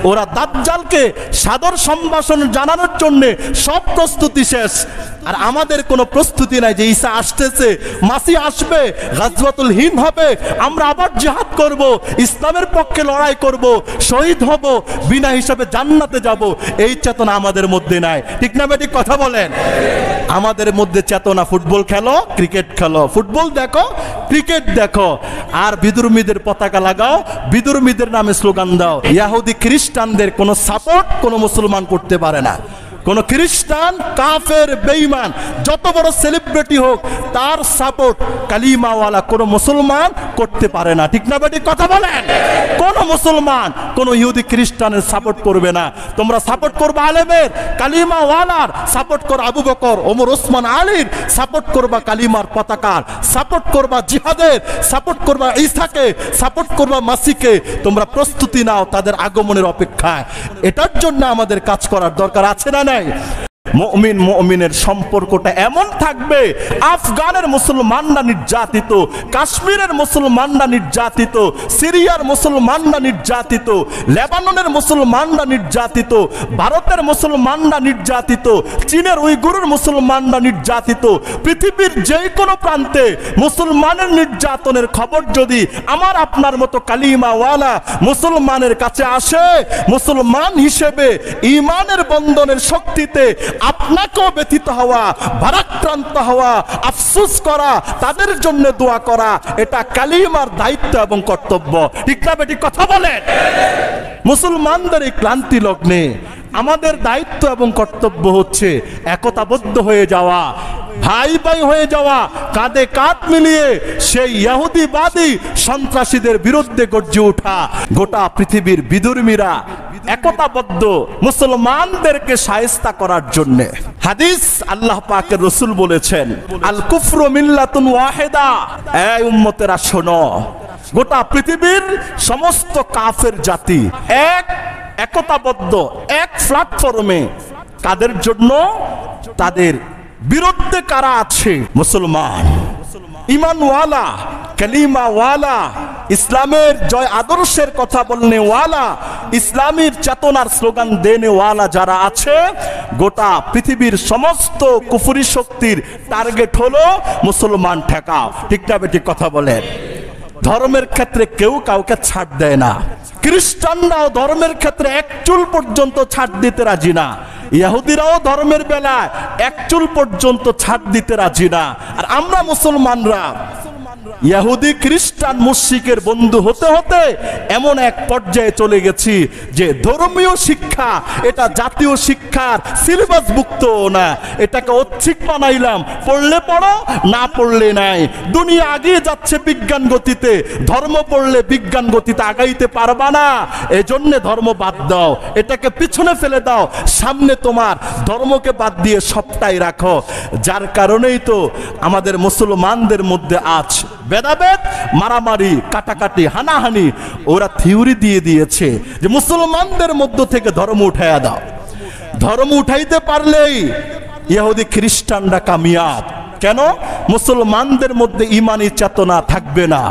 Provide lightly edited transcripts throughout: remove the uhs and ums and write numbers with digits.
ওরা দাজ্জালকে সাদর সম্ভাষণ জানানোর জন্য সব প্রস্তুতি শেষ, আর আমাদের কোনো প্রস্তুতি নাই যে ঈসা আসতেছে, মাসি আসবে, গাজওয়াতুল হিন্দ হবে, আমরা আবার জিহাদ করব, ইসলামের পক্ষে লড়াই করব, শহীদ হব, বিনা হিসাবে জান্নাতে যাব। এই চেতনা আমাদের মধ্যে নাই। ঠিক না বেঠিক কথা বলেন? আমাদের মধ্যে চেতনা ফুটবল খেলো, ক্রিকেট খেলো, ফুটবল দেখো, ক্রিকেট দেখো, আর বিদুর্মীদের পতাকা লাগাও, বিদুর্মীদের নামে স্লোগান দাও। ইহুদি খ্রিস্টানদের কোনো সাপোর্ট কোনো মুসলমান করতে পারে না। কোন খ্রিস্টান, কাফের, বেঈমান, যত বড় সেলিব্রিটি হোক, তার সাপোর্ট কালিমাওয়ালা কোন মুসলমান করতে পারে না। ঠিক না বেঠিক কথা বলেন? কোন মুসলমান কোন ইহুদি খ্রিস্টানের সাপোর্ট করবে না। তোমরা সাপোর্ট করবা আলেমের, কালিমাওয়ালার, সাপোর্ট করো আবু বকর, ওমর, ওসমান, আলীর, সাপোর্ট করবা কালিমার পতাকার, সাপোর্ট করবা জিহাদের, সাপোর্ট করবা ঈসাকে, সাপোর্ট করবা মাসিকে। তোমরা প্রস্তুতি নাও তাদের আগমনের অপেক্ষায়। এটার জন্য আমাদের কাজ করার দরকার আছে না? নাই। মুমিন মুমিনের সম্পর্কটা এমন থাকবে, আফগানের মুসলমানরা নির্যাতিত, কাশ্মীরের মুসলমানরা নির্যাতিত, সিরিয়ার মুসলমানরা নির্যাতিত, লেবাননের মুসলমানরা নির্যাতিত, ভারতের মুসলমানরা নির্যাতিত, চীনের উইগুরের মুসলমানরা নির্যাতিত। পৃথিবীর যে কোনো প্রান্তে মুসলমানের নির্যাতনের খবর যদি আমার আপনার মতো কালিমাওয়ালা মুসলমানের কাছে আসে, মুসলমান হিসেবে ঈমানের বন্ধনের শক্তিতে আপনাকেও ব্যথিত হওয়া, ভারাক্রান্ত হওয়া, আফসোস করা, তাদের জন্য দোয়া করা, এটা কালিমার দায়িত্ব এবং কর্তব্য। ঠিক না বেঠিক কথা বলেন? মুসলমানদের এই ক্লান্তি লগ্নে আমাদের দায়িত্ব এবং কর্তব্য হচ্ছে একতাবদ্ধ হয়ে যাওয়া, ভাই ভাই হয়ে যাওয়া, কাঁধে কাঁধ মিলিয়ে সেই ইহুদিবাদী সন্ত্রাসীদের বিরুদ্ধে গর্জে ওঠা। গোটা পৃথিবীর বিধর্মীরা একতাবদ্ধ মুসলমানদেরকে শায়েস্তা করার জন্য। হাদিস, আল্লাহ পাকের রাসূল বলেছেন, আল কুফরু মিল্লাতুন ওয়াহিদা। এই উম্মতেরা শোনো, গোটা পৃথিবীর সমস্ত কাফের জাতি একতাবদ্ধ, এক প্ল্যাটফর্মে। কাদের জন্য? তাদের বিরুদ্ধে কারা আছে? মুসলমান, ইমানওয়ালা, কালিমাওয়ালা, ইসলামের জয় আদর্শের কথা বলনে ওয়ালা, ইসলামের চেতনার স্লোগান দেনে ওয়ালা যারা আছে, গোটা পৃথিবীর সমস্ত কুফরি শক্তির টার্গেট হলো মুসলমান ঠেকাও। ঠিক না বেঠিক কথা বলেন? ধর্মের ক্ষেত্রে কেউ কাউকে ছাড় দেয় না। খ্রিস্টানরাও ধর্মের ক্ষেত্রে এক চুল পর্যন্ত ছাড় দিতে রাজি না। ইহুদিরাও ধর্মের বেলায় এক চুল পর্যন্ত ছাড় দিতে রাজি না। আর আমরা মুসলমানরা ইহুদি, খ্রিস্টান, মুশরিকের বন্ধু হতে হতে এমন এক পর্যায়ে চলে গেছি যে ধর্মীয় শিক্ষা এটা জাতীয় শিক্ষার সিলেবাসভুক্ত না, এটাকে ঐচ্ছিক বানাইলাম। পড়লে পড়ো, না পড়লে নাই। দুনিয়া এগিয়ে যাচ্ছে বিজ্ঞান গতিতে, ধর্ম পড়লে বিজ্ঞান গতিতে আগাইতে পারবা না। এজন্য ধর্ম বাদ দাও, এটাকে পিছনে ফেলে দাও, সামনে তোমার ধর্মকে বাদ দিয়ে সবটাই রাখো। যার কারণেই তো আমাদের মুসলমানদের মধ্যে আজ ভেদাভেদ, মারামারি, কাটাকাটি, হানাহানি। ওরা থিওরি দিয়ে দিয়েছে যে মুসলমানদের মধ্য থেকে ধর্ম উঠাইয়া দাও। ধর্ম উঠাইতে পারলেই ইহুদি খ্রিস্টানরা কামিয়াব। কেন? মুসলমানদের মধ্যে ঈমানি চেতনা থাকবে না,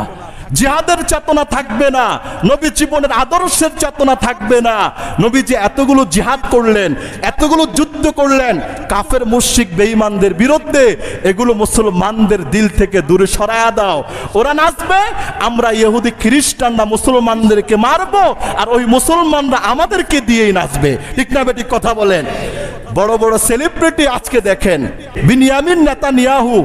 জিহাদের চেতনা থাকবে না, নবী জীবনের আদর্শের চেতনা থাকবে না। নবীজি এতগুলো জিহাদ করলেন, এতগুলো যুদ্ধ করলেন কাফের মুশরিক বেঈমানদের বিরুদ্ধে, এগুলো মুসলমানদের দিল থেকে দূরে সরায়া দাও। ওরা নাচবে, আমরা ইহুদি খ্রিস্টানরা মুসলমানদেরকে মারবো, আর ওই মুসলমানরা আমাদেরকে দিয়েই নাচবে। ঠিক না বেঠিক কথা বলেন? বড় বড় সেলিব্রিটি আজকে দেখেন, বিনিয়ামিন নেতানিয়াহু,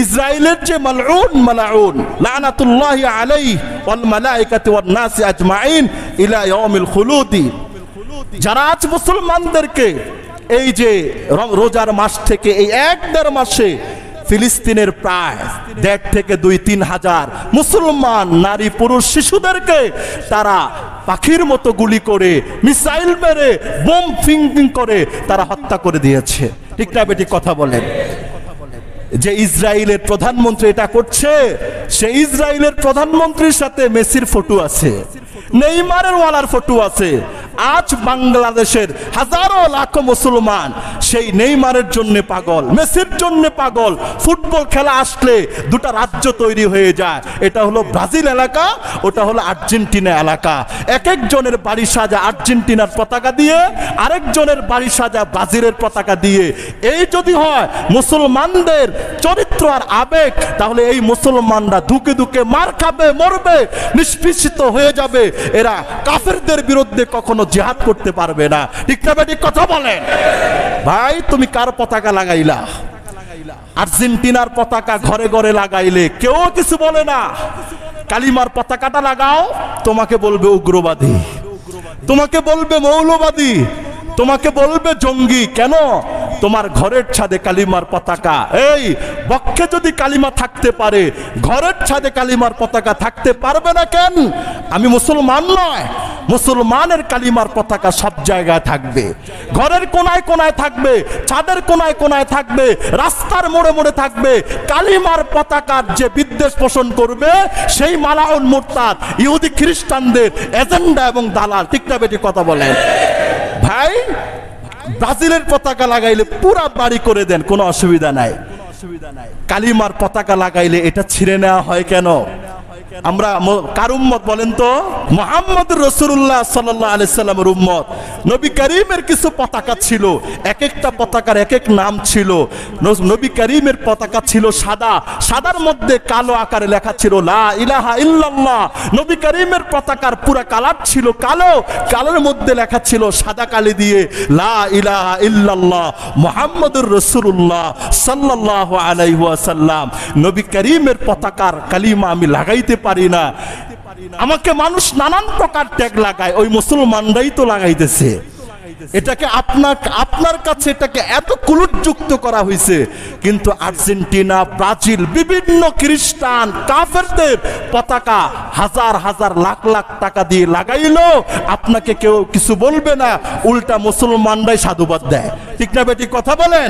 ইসরায়েলের যে মালউন লানাতুল্লাহি আলাইহি ওয়াল মালায়েকাতি ওয়ান নাস আজমাইন ইলা ইয়াউমিল খুলুদি, যারা আজ মুসলমানদেরকে এই যে রোজার মাস থেকে এই 1-1.5 মাসে ফিলিস্তিনের প্রায় 1.5 থেকে 2-3 হাজার মুসলমান নারী, পুরুষ, শিশুদেরকে তারা পাখির মতো গুলি করে, মিসাইল মেরে, বোম ফিঙ্গিং করে তারা হত্যা করে দিয়েছে। ঠিক না বেঠিক কথা বলেন? যে ইসরায়েলের প্রধানমন্ত্রী এটা করছে, সেই ইসরায়েলের প্রধানমন্ত্রীর সাথে মেসির ফটো আছে, নেইমারের ওয়ালার ফটো আছে, আজ বাংলাদেশের হাজারো লাখো মুসলমান সেই নেইমারের জন্য পাগল, মেসির জন্য পাগল। ফুটবল খেলা আসলে দুটা রাজ্য তৈরি হয়ে যায়, এটা হলো ব্রাজিল এলাকা, ওটা হলো আর্জেন্টিনা এলাকা। এক একজনের বাড়ি সাজা আর্জেন্টিনার পতাকা দিয়ে, আরেকজনের বাড়ি সাজা ব্রাজিলের পতাকা দিয়ে। এই যদি হয় মুসলমানদের চরিত্র আর আবেগ, তাহলে এই মুসলমানরা ধুকে ধুকে মার খাবে, মরবে, নিষ্পেষিত হয়ে যাবে। এরা কাফেরদের বিরুদ্ধে কখনো জিহাদ করতে পারবে না। ঠিক না বেঠিক কথা বলেন? ভাই তুমি কার পতাকা লাগাইলা? আর্জেন্টিনার পতাকা ঘরে ঘরে লাগাইলে কেউ কিছু বলে না। কালিমার পতাকাটা লাগাও, তোমাকে বলবে উগ্রবাদী, তোমাকে বলবে মৌলবাদী, তোমাকে বলবে জঙ্গি। কেন? তোমার ঘরের ছাদে কালিমার পতাকা। এই বক্ষে যদি কালিমা থাকতে পারে, ঘরের ছাদে কালিমার পতাকা থাকতে পারবে না কেন? আমি মুসলমান নয়, মুসলমানের কালিমার পতাকা সব জায়গায় থাকবে, ঘরের কোনায় কোনায় থাকবে, ছাদের কোনায় কোনায় থাকবে, রাস্তার মোড়ে মোড়ে থাকবে। কালিমার পতাকার যে বিদ্বেষ পোষণ করবে সেই মালাউন মুরতাদ ইহুদি খ্রিস্টানদের এজেন্ডা এবং দালাল। ঠিক না বেটি কথা বলেন? ভাই ব্রাজিলের পতাকা লাগাইলে পুরা বাড়ি করে দেন, কোনো অসুবিধা নাই। কালিমার পতাকা লাগাইলে এটা ছিঁড়ে নেওয়া হয় কেন? আমরা কার উম্মত বলেন তো? মুহাম্মদ রাসূলুল্লাহ সাল্লাল্লাহু আলাইহি সাল্লামের উম্মত। নবী করিমের কিছু পতাকা ছিল, এক একটা পতাকার এক এক নাম ছিল। নবী করিমের পতাকা ছিল সাদা, সাদার মধ্যে কালো আকারে লেখা ছিল লা ইলাহা ইল্লাল্লাহ। নবী করিমের পতাকার পুরা কালার ছিল কালো, কালোর মধ্যে লেখা ছিল সাদা কালি দিয়ে লা ইলাহা ইল্লাল্লাহ মুহাম্মাদুর রাসূলুল্লাহ সাল্লাল্লাহু আলাইহি ওয়াসাল্লাম। নবী করিমের পতাকার কালিমা আমি লাগাইতে পারি না, আমাকে মানুষ নানান প্রকার ট্যাগ লাগায়, ওই মুসলমানরাই তো লাগাইতেছে। এটাকে আপনার কাছে এটাকে এত কুলুটযুক্ত করা হয়েছে, কিন্তু আর্জেন্টিনা, ব্রাজিল, বিভিন্ন খ্রিস্টান কাফেরদের পতাকা হাজার হাজার লাখ লাখ টাকা দিয়ে লাগাইলো, আপনাকে কেউ কিছু বলবে না, উল্টা মুসলমানরাই সাধুবাদ দেয়। ঠিক না বেটি কথা বলেন?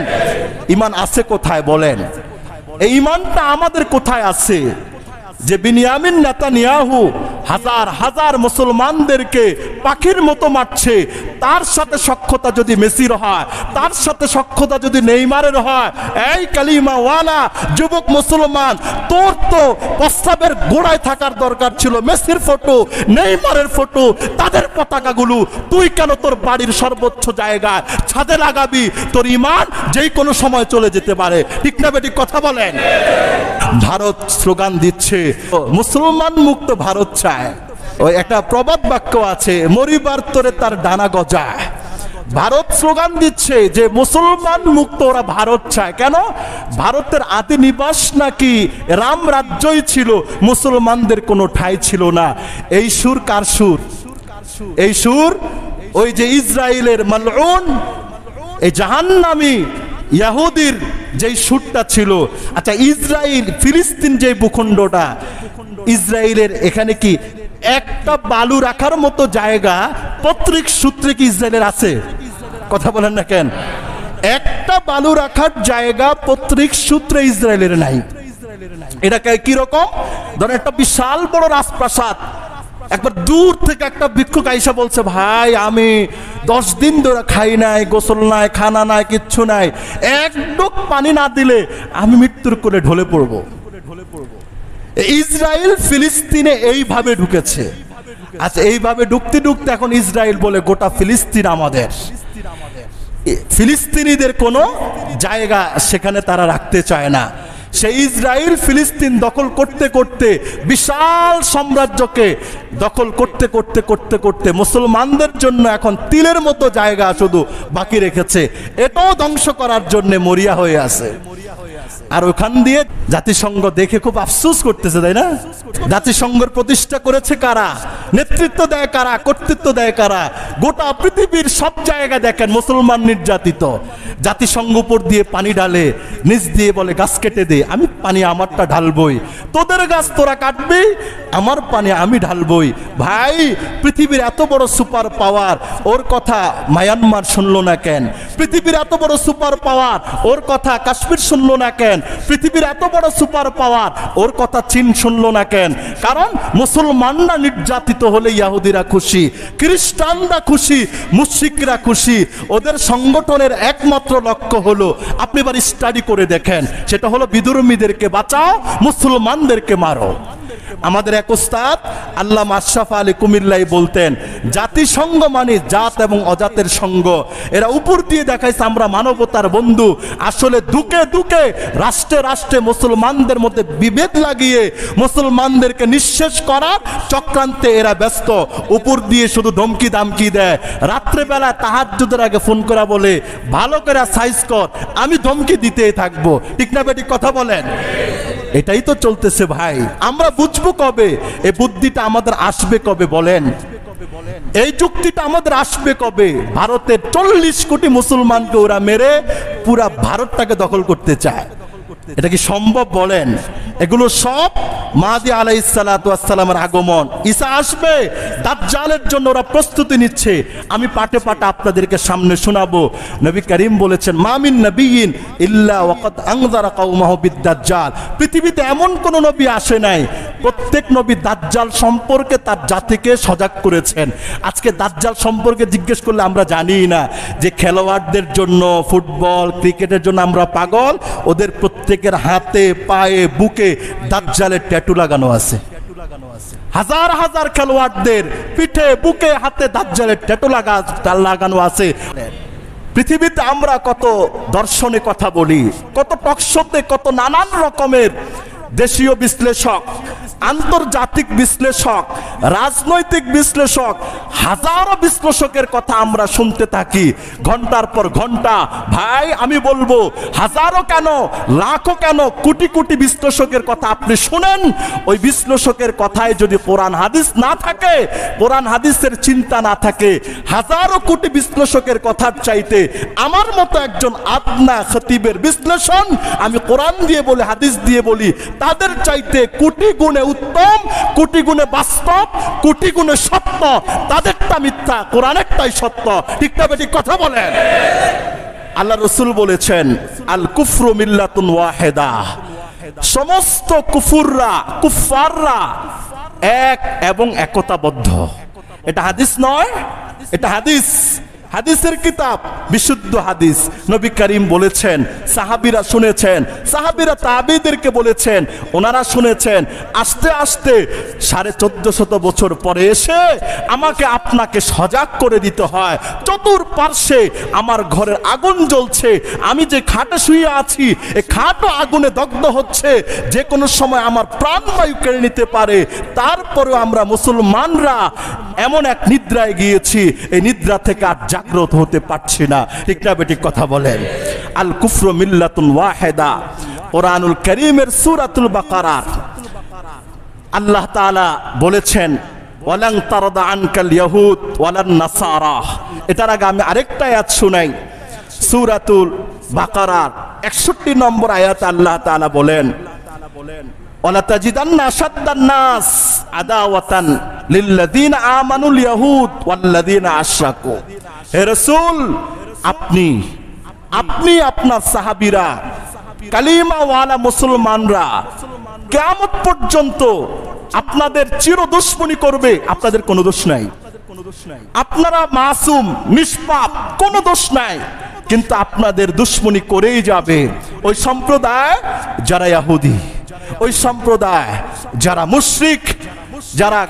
ঈমান আছে কোথায় বলেন? এই ঈমানটা আমাদের কোথায় আছে যে বিনিয়ামিন নেতানিয়াহু হাজার হাজার মুসলমানদেরকে পাখির মতো মারছে? তার সাথে সখ্যতা যদি মেসির হয়, তার সাথে সখ্যতা যদি নেইমারের হয়, এই কালিমাওয়ালা যুবক মুসলমান, তোর তো প্রস্তাবের গোড়ায় থাকার দরকার ছিল মেসির ফটো, নেইমারের ফটো, তাদের পতাকাগুলো তুই কেন তোর বাড়ির সর্বোচ্চ জায়গায় ছাদে লাগাবি? তোর ঈমান যেই কোনো সময় চলে যেতে পারে। ঠিক না বেটি কথা বলেন? ভারত স্লোগান দিচ্ছে মুসলমান মুক্ত ভারত চায়। ওই একটা প্রবাদ বাক্য আছে, মরিবার তোরে তার ডানা গজায়। ভারত স্লোগান দিচ্ছে যে মুসলমান মুক্ত ওরা ভারত চায়। কেন? ভারতের আদি নিবাস নাকি রাম রাজ্যই ছিল, মুসলমানদের কোনো ঠাঁই ছিল না। এই সুর কার সুর? এই সুর ওই যে ইসরায়েলের মালউন, এই জাহান্নামী ইহুদির যেই সুরটা ছিল। আচ্ছা, ইসরায়েল ফিলিস্তিন যে ভূখণ্ডটা, ইসরায়েলের এখানে কি একটা বালু রাখার মতো জায়গা পৈতৃক সূত্রে কি ইসরায়েলের আছে? কথা বলেন না কেন? একটা বালু রাখার জায়গা পৈতৃক সূত্রে ইসরায়েলের নাই। এটা কি রকম? ধরেন একটা বিশাল বড় রাজপ্রাসাদ, একবার দূর থেকে একটা ভিক্ষুক আইসা বলছে, ভাই আমি 10 দিন ধরে খাই নাই, গোসল নাই, খানা নাই, কিচ্ছু নাই, এক ডুক পানি না দিলে আমি মৃত্যুর কোলে ঢলে পড়বো। ইসরায়েল ফিলিস্তিনে এইভাবে ঢুকেছে। আচ্ছা, এইভাবে ঢুকতে ঢুকতে এখন ইসরায়েল বলে গোটা ফিলিস্তিন আমাদের। ফিলিস্তিনিদের কোনো জায়গা সেখানে তারা রাখতে চায় না। সেই ইসরায়েল ফিলিস্তিন দখল করতে করতে, বিশাল সাম্রাজ্যকে দখল করতে করতে করতে করতে মুসলমানদের জন্য এখন তিলের মতো জায়গা শুধু বাকি রেখেছে। এটাও ধ্বংস করার জন্য মরিয়া হয়ে আছে। আর ওখান দিয়ে জাতিসংঘ দেখে খুব আফসোস করতেছে, তাই না? জাতিসংঘের প্রতিষ্ঠা করেছে কারা? নেতৃত্ব দেয় কারা? কর্তৃত্ব দেয় কারা? গোটা পৃথিবীর সব জায়গায় দেখেন মুসলমান নির্যাতিত। জাতিসংঘ উপর দিয়ে পানি ঢালে, নিচ দিয়ে বলে গাছ কেটে দে, আমি পানি আমারটা ঢালবই, তোদের গাছ তোরা কাটবি, আমার পানি আমি ঢালবই। ভাই, পৃথিবীর এত বড় সুপার পাওয়ার, ওর কথা মায়ানমার শুনলো না কেন? পৃথিবীর এত বড় সুপার পাওয়ার, ওর কথা কাশ্মীর শুনলো না কেন? পৃথিবীর এত বড় সুপার পাওয়ার, ওর কথা চীন শুনলো না কেন? কারণ মুসলমানরা নির্যাতিত হলে ইহুদিরা খুশি, খ্রিস্টানরা খুশি, মুশরিকরা খুশি। ওদের সংগঠনের একমাত্র লক্ষ্য হলো, আপনি এবার স্টাডি করে দেখেন, সেটা হলো বিধর্মীদেরকে বাঁচাও, মুসলমানদেরকে মারো। আমাদের এক উস্তাদ আল্লামা আশরাফ আলী কুমিল্লাই বলতেন, জাতিসংঘ মানে জাত এবং অজাতের সঙ্গ। এরা উপর দিয়ে দেখাইছে আমরা মানবতার বন্ধু, আসলে দুকে দুকে রাষ্ট্রে রাষ্ট্রে মুসলমানদের মধ্যে বিভেদ লাগিয়ে মুসলমানদেরকে নিঃশেষ করার চক্রান্তে এরা ব্যস্ত। উপর দিয়ে শুধু ধমকি দামকি দেয়, রাত্রেবেলা তাহাজ্জুদের আগে ফোন করা বলে ভালো করে সাইজ কর, আমি ধমকি দিতেই থাকবো। ঠিক না বেটি কথা বলেন? এটাই তো চলতেছে ভাই। আমরা বুঝবো কবে? এই বুদ্ধিটা আমাদের আসবে কবে বলেন? এই যুক্তিটা আমাদের আসবে কবে? ভারতের 40 কোটি মুসলমানকে ওরা মেরে পুরা ভারতটাকে দখল করতে চায়, এটা কি সম্ভব বলেন? এগুলো সব মাহদী আলাইহিস সালাতু ওয়াস সালামের আগমন, ঈসা আসবে, দাজ্জালের জন্য ওরা প্রস্তুতি নিচ্ছে। আমি পাটে পাটে আপনাদেরকে সামনে শোনাবো। নবী করিম বলেছেন, মা মিন নাবিয়্যিন ইল্লা ওয়াকাদ আনযারা কওমাহু বিদ-দাজ্জাল। পৃথিবীতে এমন কোন নবী আসে নাই, প্রত্যেক নবী দাজ্জাল সম্পর্কে তার জাতিকে সজাগ করেছেন। আজকে দাজ্জাল সম্পর্কে জিজ্ঞেস করলে আমরা জানি না যে খেলোয়াড়দের জন্য, ফুটবল ক্রিকেটের জন্য আমরা পাগল, ওদের প্রত্যেকের হাতে পায়ে বুকে দাজ্জালের ট্যাটু লাগানো আছে। হাজার হাজার খেলোয়াড়দের পিঠে বুকে হাতে দাজ্জালের ট্যাটু লাগানো আছে। পৃথিবীতে আমরা কত দর্শনে কথা বলি, কত টকশোতে, কত নানান রকমের দেশীয় বিশ্লেষক, আন্তর্জাতিক বিশ্লেষক, রাজনৈতিক বিশ্লেষক, হাজারো বিশ্লেষকের কথা আমরা শুনতে থাকি ঘন্টার পর ঘন্টা। ভাই আমি বলবো, হাজারো কেন, লাখো কেন, কোটি কোটি বিশ্লেষকের কথা আপনি শুনেন। ওই বিশ্লেষকের কথায় যদি কোরআন হাদিস না থাকে, কোরআন হাদিসের চিন্তা না থাকে, হাজারো কোটি বিশ্লেষকের কথার চাইতে আমার মতো একজন আদনা খতিবের বিশ্লেষণ, আমি কোরআন দিয়ে বলি, হাদিস দিয়ে বলি, তাদের চাইতে কোটি গুণে উত্তম, কোটি গুণে বাস্তব, কোটি গুণে সত্য। তাদেরটা মিথ্যা, কোরআনেরটাই সত্য। ঠিক না বেটি কথা বলেন? আল্লাহ রাসূল বলেছেন, আল কুফরু মিল্লাতুন ওয়াহিদা। সমস্ত কুফাররা এক এবং একতাবদ্ধ। এটা হাদিস নয়, এটা হাদিস, হাদিসের কিতাব, বিশুদ্ধ হাদিস। নবী করিম বলেছেন, সাহাবীরা শুনেছেন, সাহাবীরা তাবেঈদেরকে বলেছেন, ওনারা শুনেছেন। আস্তে আস্তে 1450 বছর পরে এসে আমাকে আপনাকে সজাগ করে দিতে হয়। চতুর্পার্শ্বে আমার ঘরের আগুন জ্বলছে, আমি যে খাটে শুয়ে আছি এই খাটও আগুনে দগ্ধ হচ্ছে, যে কোনো সময় আমার প্রাণবায়ু কেড়ে নিতে পারে। তারপরেও আমরা মুসলমানরা এমন এক নিদ্রায় গিয়েছি, এই নিদ্রা থেকে আর জাগ্রত হতে পারছি না। ঠিক না বেটি কথা বলেন? আল কুফরু মিল্লাতুন ওয়াহিদা, কোরআনুল কারীমের সূরাতুল বাকারা আল্লাহ তাআলা বলেছেন, ওয়ালান তারদা আনকাল ইয়াহুদ ওয়ালান নাসারা। এটার আগে আমি আরেকটা আয়াত শুনাই, সূরাতুল বাকারার 61 নম্বর আয়াত আল্লাহ তাআলা বলেন, ওয়ালা তাজিদান্না আশাদ্দান নাস আদাওয়াতান লিল্লাযিনা আমানুল ইয়াহুদ ওয়াল্লাযিনা আশরাকু। হে রাসূল, আপনি আপনার সাহাবীরা, কালিমাওয়ালা মুসলমানরা কিয়ামত পর্যন্ত আপনাদের চির দুশমনী করবে। আপনাদের কোনো দোষ নাই, আপনারা মাসুম, নিষ্পাপ, কোনো দোষ নাই, কিন্তু আপনাদের দুশমনী করেই যাবে ওই সম্প্রদায় যারা ইহুদি, ওই সম্প্রদায় যারা মুশরিক, যারা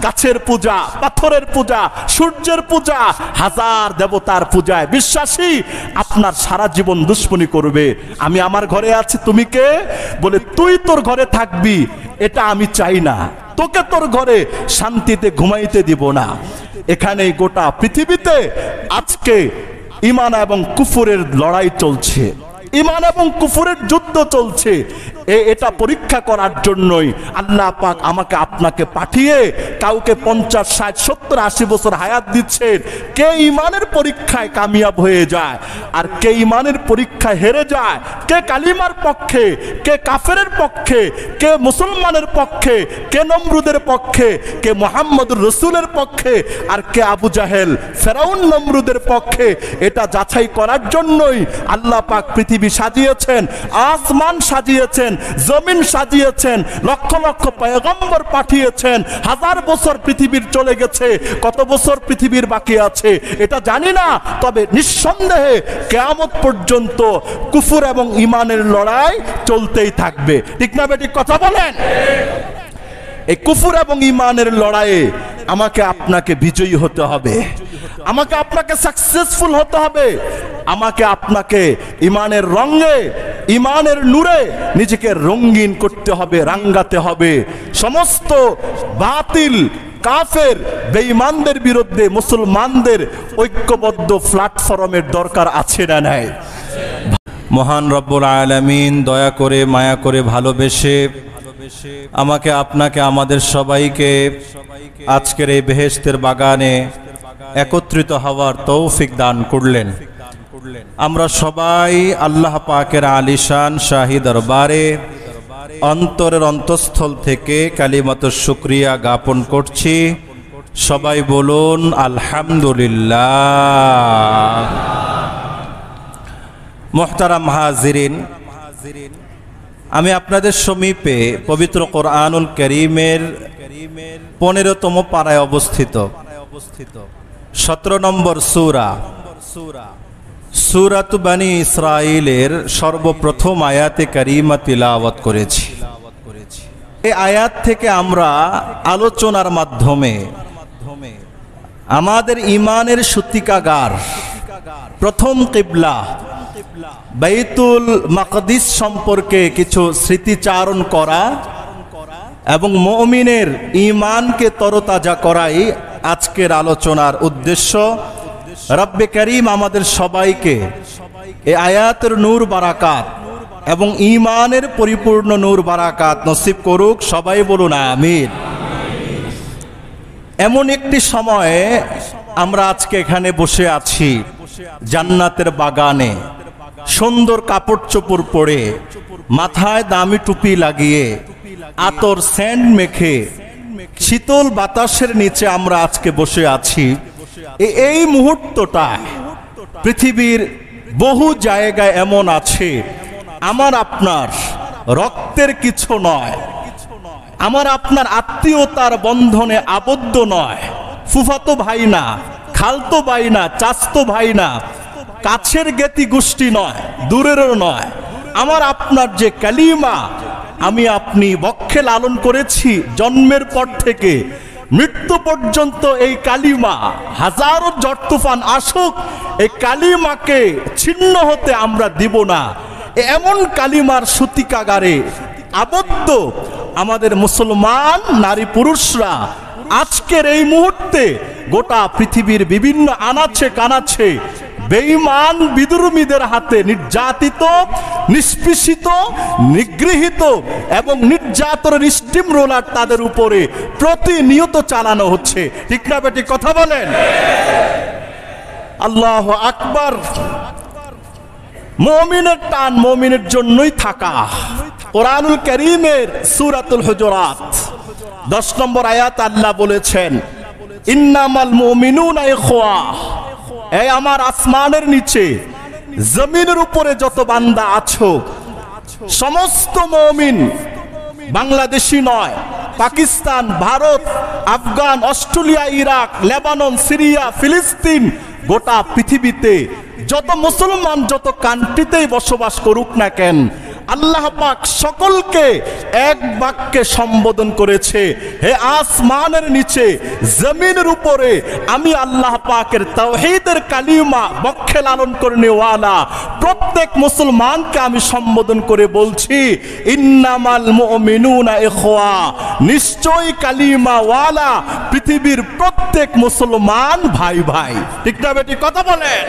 গাছের পূজা, পাথরের পূজা, সূর্যের পূজা, হাজার দেবতার পূজায় বিশ্বাসী, আপনার সারা জীবন দুশমনী করবে। আমি আমার ঘরে আছি, তুমি কে? বলে তুই তোর ঘরে থাকবি, এটা আমি চাই না, তোকে তোর ঘরে শান্তিতে ঘুমাইতে দিব না। এখানে গোটা পৃথিবীতে আজকে ঈমান এবং কুফরের লড়াই চলছে, ঈমান এবং কুফরের যুদ্ধ চলছে। এটা পরীক্ষা করার জন্যই আল্লাহ পাক আমাকে আপনাকে পাঠিয়ে কাউকে 50, 60, 70, 80 বছর হায়াত দিচ্ছেন। কে ইমানের পরীক্ষায় কামিয়াব হয়ে যায় আর কে ইমানের পরীক্ষায় হেরে যায়, কে কালিমার পক্ষে, কে কাফেরের পক্ষে, কে মুসলমানের পক্ষে, কে নমরুদের পক্ষে, কে মুহাম্মদুর রাসূলের পক্ষে, আর কে আবু জাহেল, ফেরাউন, নমরুদের পক্ষে, এটা যাচাই করার জন্যই আল্লাহ পাক পৃথিবী সাজিয়েছেন, আসমান সাজিয়েছেন, জমিন সাজিয়েছেন, লক্ষ লক্ষ পয়গম্বর পাঠিয়েছেন। 1000 বছর পৃথিবীর চলে গেছে, কত বছর পৃথিবীর বাকি আছে এটা জানি না, তবে নিঃসন্দেহে কিয়ামত পর্যন্ত কুফর এবং ঈমানের লড়াই চলতেই থাকবে। ঠিক না বেঠিক কথা বলেন? এই কুফর এবং ঈমানের লড়াইয়ে আমাকে আপনাকে বিজয়ী হতে হবে, আমাকে আপনাকে সাকসেসফুল হতে হবে, আমাকে আপনাকে ঈমানের রঙে, ঈমানের নূরে নিজেকে রঙিন করতে হবে, রাঙ্গাতে হবে। সমস্ত বাতিল, কাফের, বেঈমানদের বিরুদ্ধে মুসলমানদের ঐক্যবদ্ধ প্ল্যাটফর্মের দরকার আছে না নাই? মহান রব্বুল আলামিন দয়া করে, মায়া করে, ভালোবেসে আমাকে, আপনাকে, আমাদের সবাইকে আজকের এই বেহেশতের বাগানে একত্রিত হওয়ার তৌফিক দান করলেন। আমরা সবাই আল্লাহ পাকের আলিশান শাহী দরবারে অন্তরের অন্তঃস্থল থেকে কালিমাতুশ শুকরিয়া জ্ঞাপন করছি। সবাই বলুন আলহামদুলিল্লাহ। মুহতারাম হাজিরিন, আমি আপনাদের সমীপে পবিত্র কোরআনুল কারীমের 15তম পারায় অবস্থিত 17 নম্বর সূরা সূরাতু বনী ইসরাঈলের সর্বপ্রথম আয়াতে কারিমা তিলাওয়াত করেছি। এই আয়াত থেকে আমরা আলোচনার মাধ্যমে আমাদের ঈমানের সূতিকাগার, প্রথম কিবলা বাইতুল মাকদিস সম্পর্কে কিছু স্মৃতিচারণ করা এবং মুমিনের ঈমানকে তরতাজা করাই আজকের আলোচনার উদ্দেশ্য। রব্বে কারীম আমাদের সবাইকে এই আয়াতের নূর বারাকাত এবং ঈমানের পরিপূর্ণ নূর বারাকাত নসিব করুক। সবাই বলুন আমিন। এমন একটি সময়ে আমরা আজকে এখানে বসে আছি জান্নাতের বাগানে, সুন্দর কাপড় চোপড় পরে, মাথায় দামি টুপি লাগিয়ে, আতর সেন্ট মেখে, শীতল বাতাসের নিচে আমরা আজকে বসে আছি। এই মুহূর্তটা পৃথিবীর বহু জায়গায় এমন আছে, আমার আপনার রক্তের কিছু নয়, আমার আপনার আত্মীয়তার বন্ধনে আবদ্ধ নয়, ফুফাতো ভাই না, খালতো ভাই না, চাচতো ভাই না, কাছের জ্ঞাতি গোষ্ঠী নয়, দূরেরও নয়। আমার আপনার যে কালিমা আমি আপনি বক্ষে লালন করেছি জন্মের পর থেকে মৃত্যু পর্যন্ত, এই কালিমা হাজারো ঝড় তুফান আসুক, এই কালিমাকে ছিন্ন হতে আমরা দিব না। এমন কালিমার সূতিকাগারে আবদ্ধ আমাদের মুসলমান নারী পুরুষরা আজকের এই মুহূর্তে গোটা পৃথিবীর বিভিন্ন আনাচে কানাচে বেঈমান বিদ্রোহীদের হাতে নির্যাতিত, নিষ্পেষিত, নিগৃহীত এবং নির্যাতনের স্টিম রোলার তাদের উপরে প্রতিনিয়ত চালানো হচ্ছে। ঠিক না বেটি কথা বলেন? আল্লাহু আকবার। মুমিনের টান মুমিনের জন্যই থাকা। কোরআনুল কারীমের সূরাতুল হুজুরাত 10 নম্বর আয়াত আল্লাহ বলেছেন, ইন্নামাল মুমিনুনা ইখওয়া। এই আমার আসমানের নিচে, জমিনের উপরে যত বান্দা আছো, সমস্ত মুমিন, বাংলাদেশি নয়, Pakistan, Bharat, Afghan, Australia, Iraq, Lebanon, Syria, ফিলিস্তিন, গোটা পৃথিবীতে যত মুসলমান যত কান্ট্রিতেই বসবাস করুক না কেন, আল্লাহ পাক সকলকে এক বাক্যে সম্বোধন করেছে, হে আসমানের নিচে, জমিনের উপরে আমি আল্লাহ পাকের তাওহীদের কালিমা বক্ষে লালন করনেওয়ালা প্রত্যেক মুসলমানকে আমি সম্বোধন করে বলছি, ইন্নামাল মুমিনুনা ইখওয়া। নিশ্চয়ই কালিমা ওয়ালা পৃথিবীর প্রত্যেক মুসলমান ভাই ভাই। ঠিক না বেটি কথা বলেন?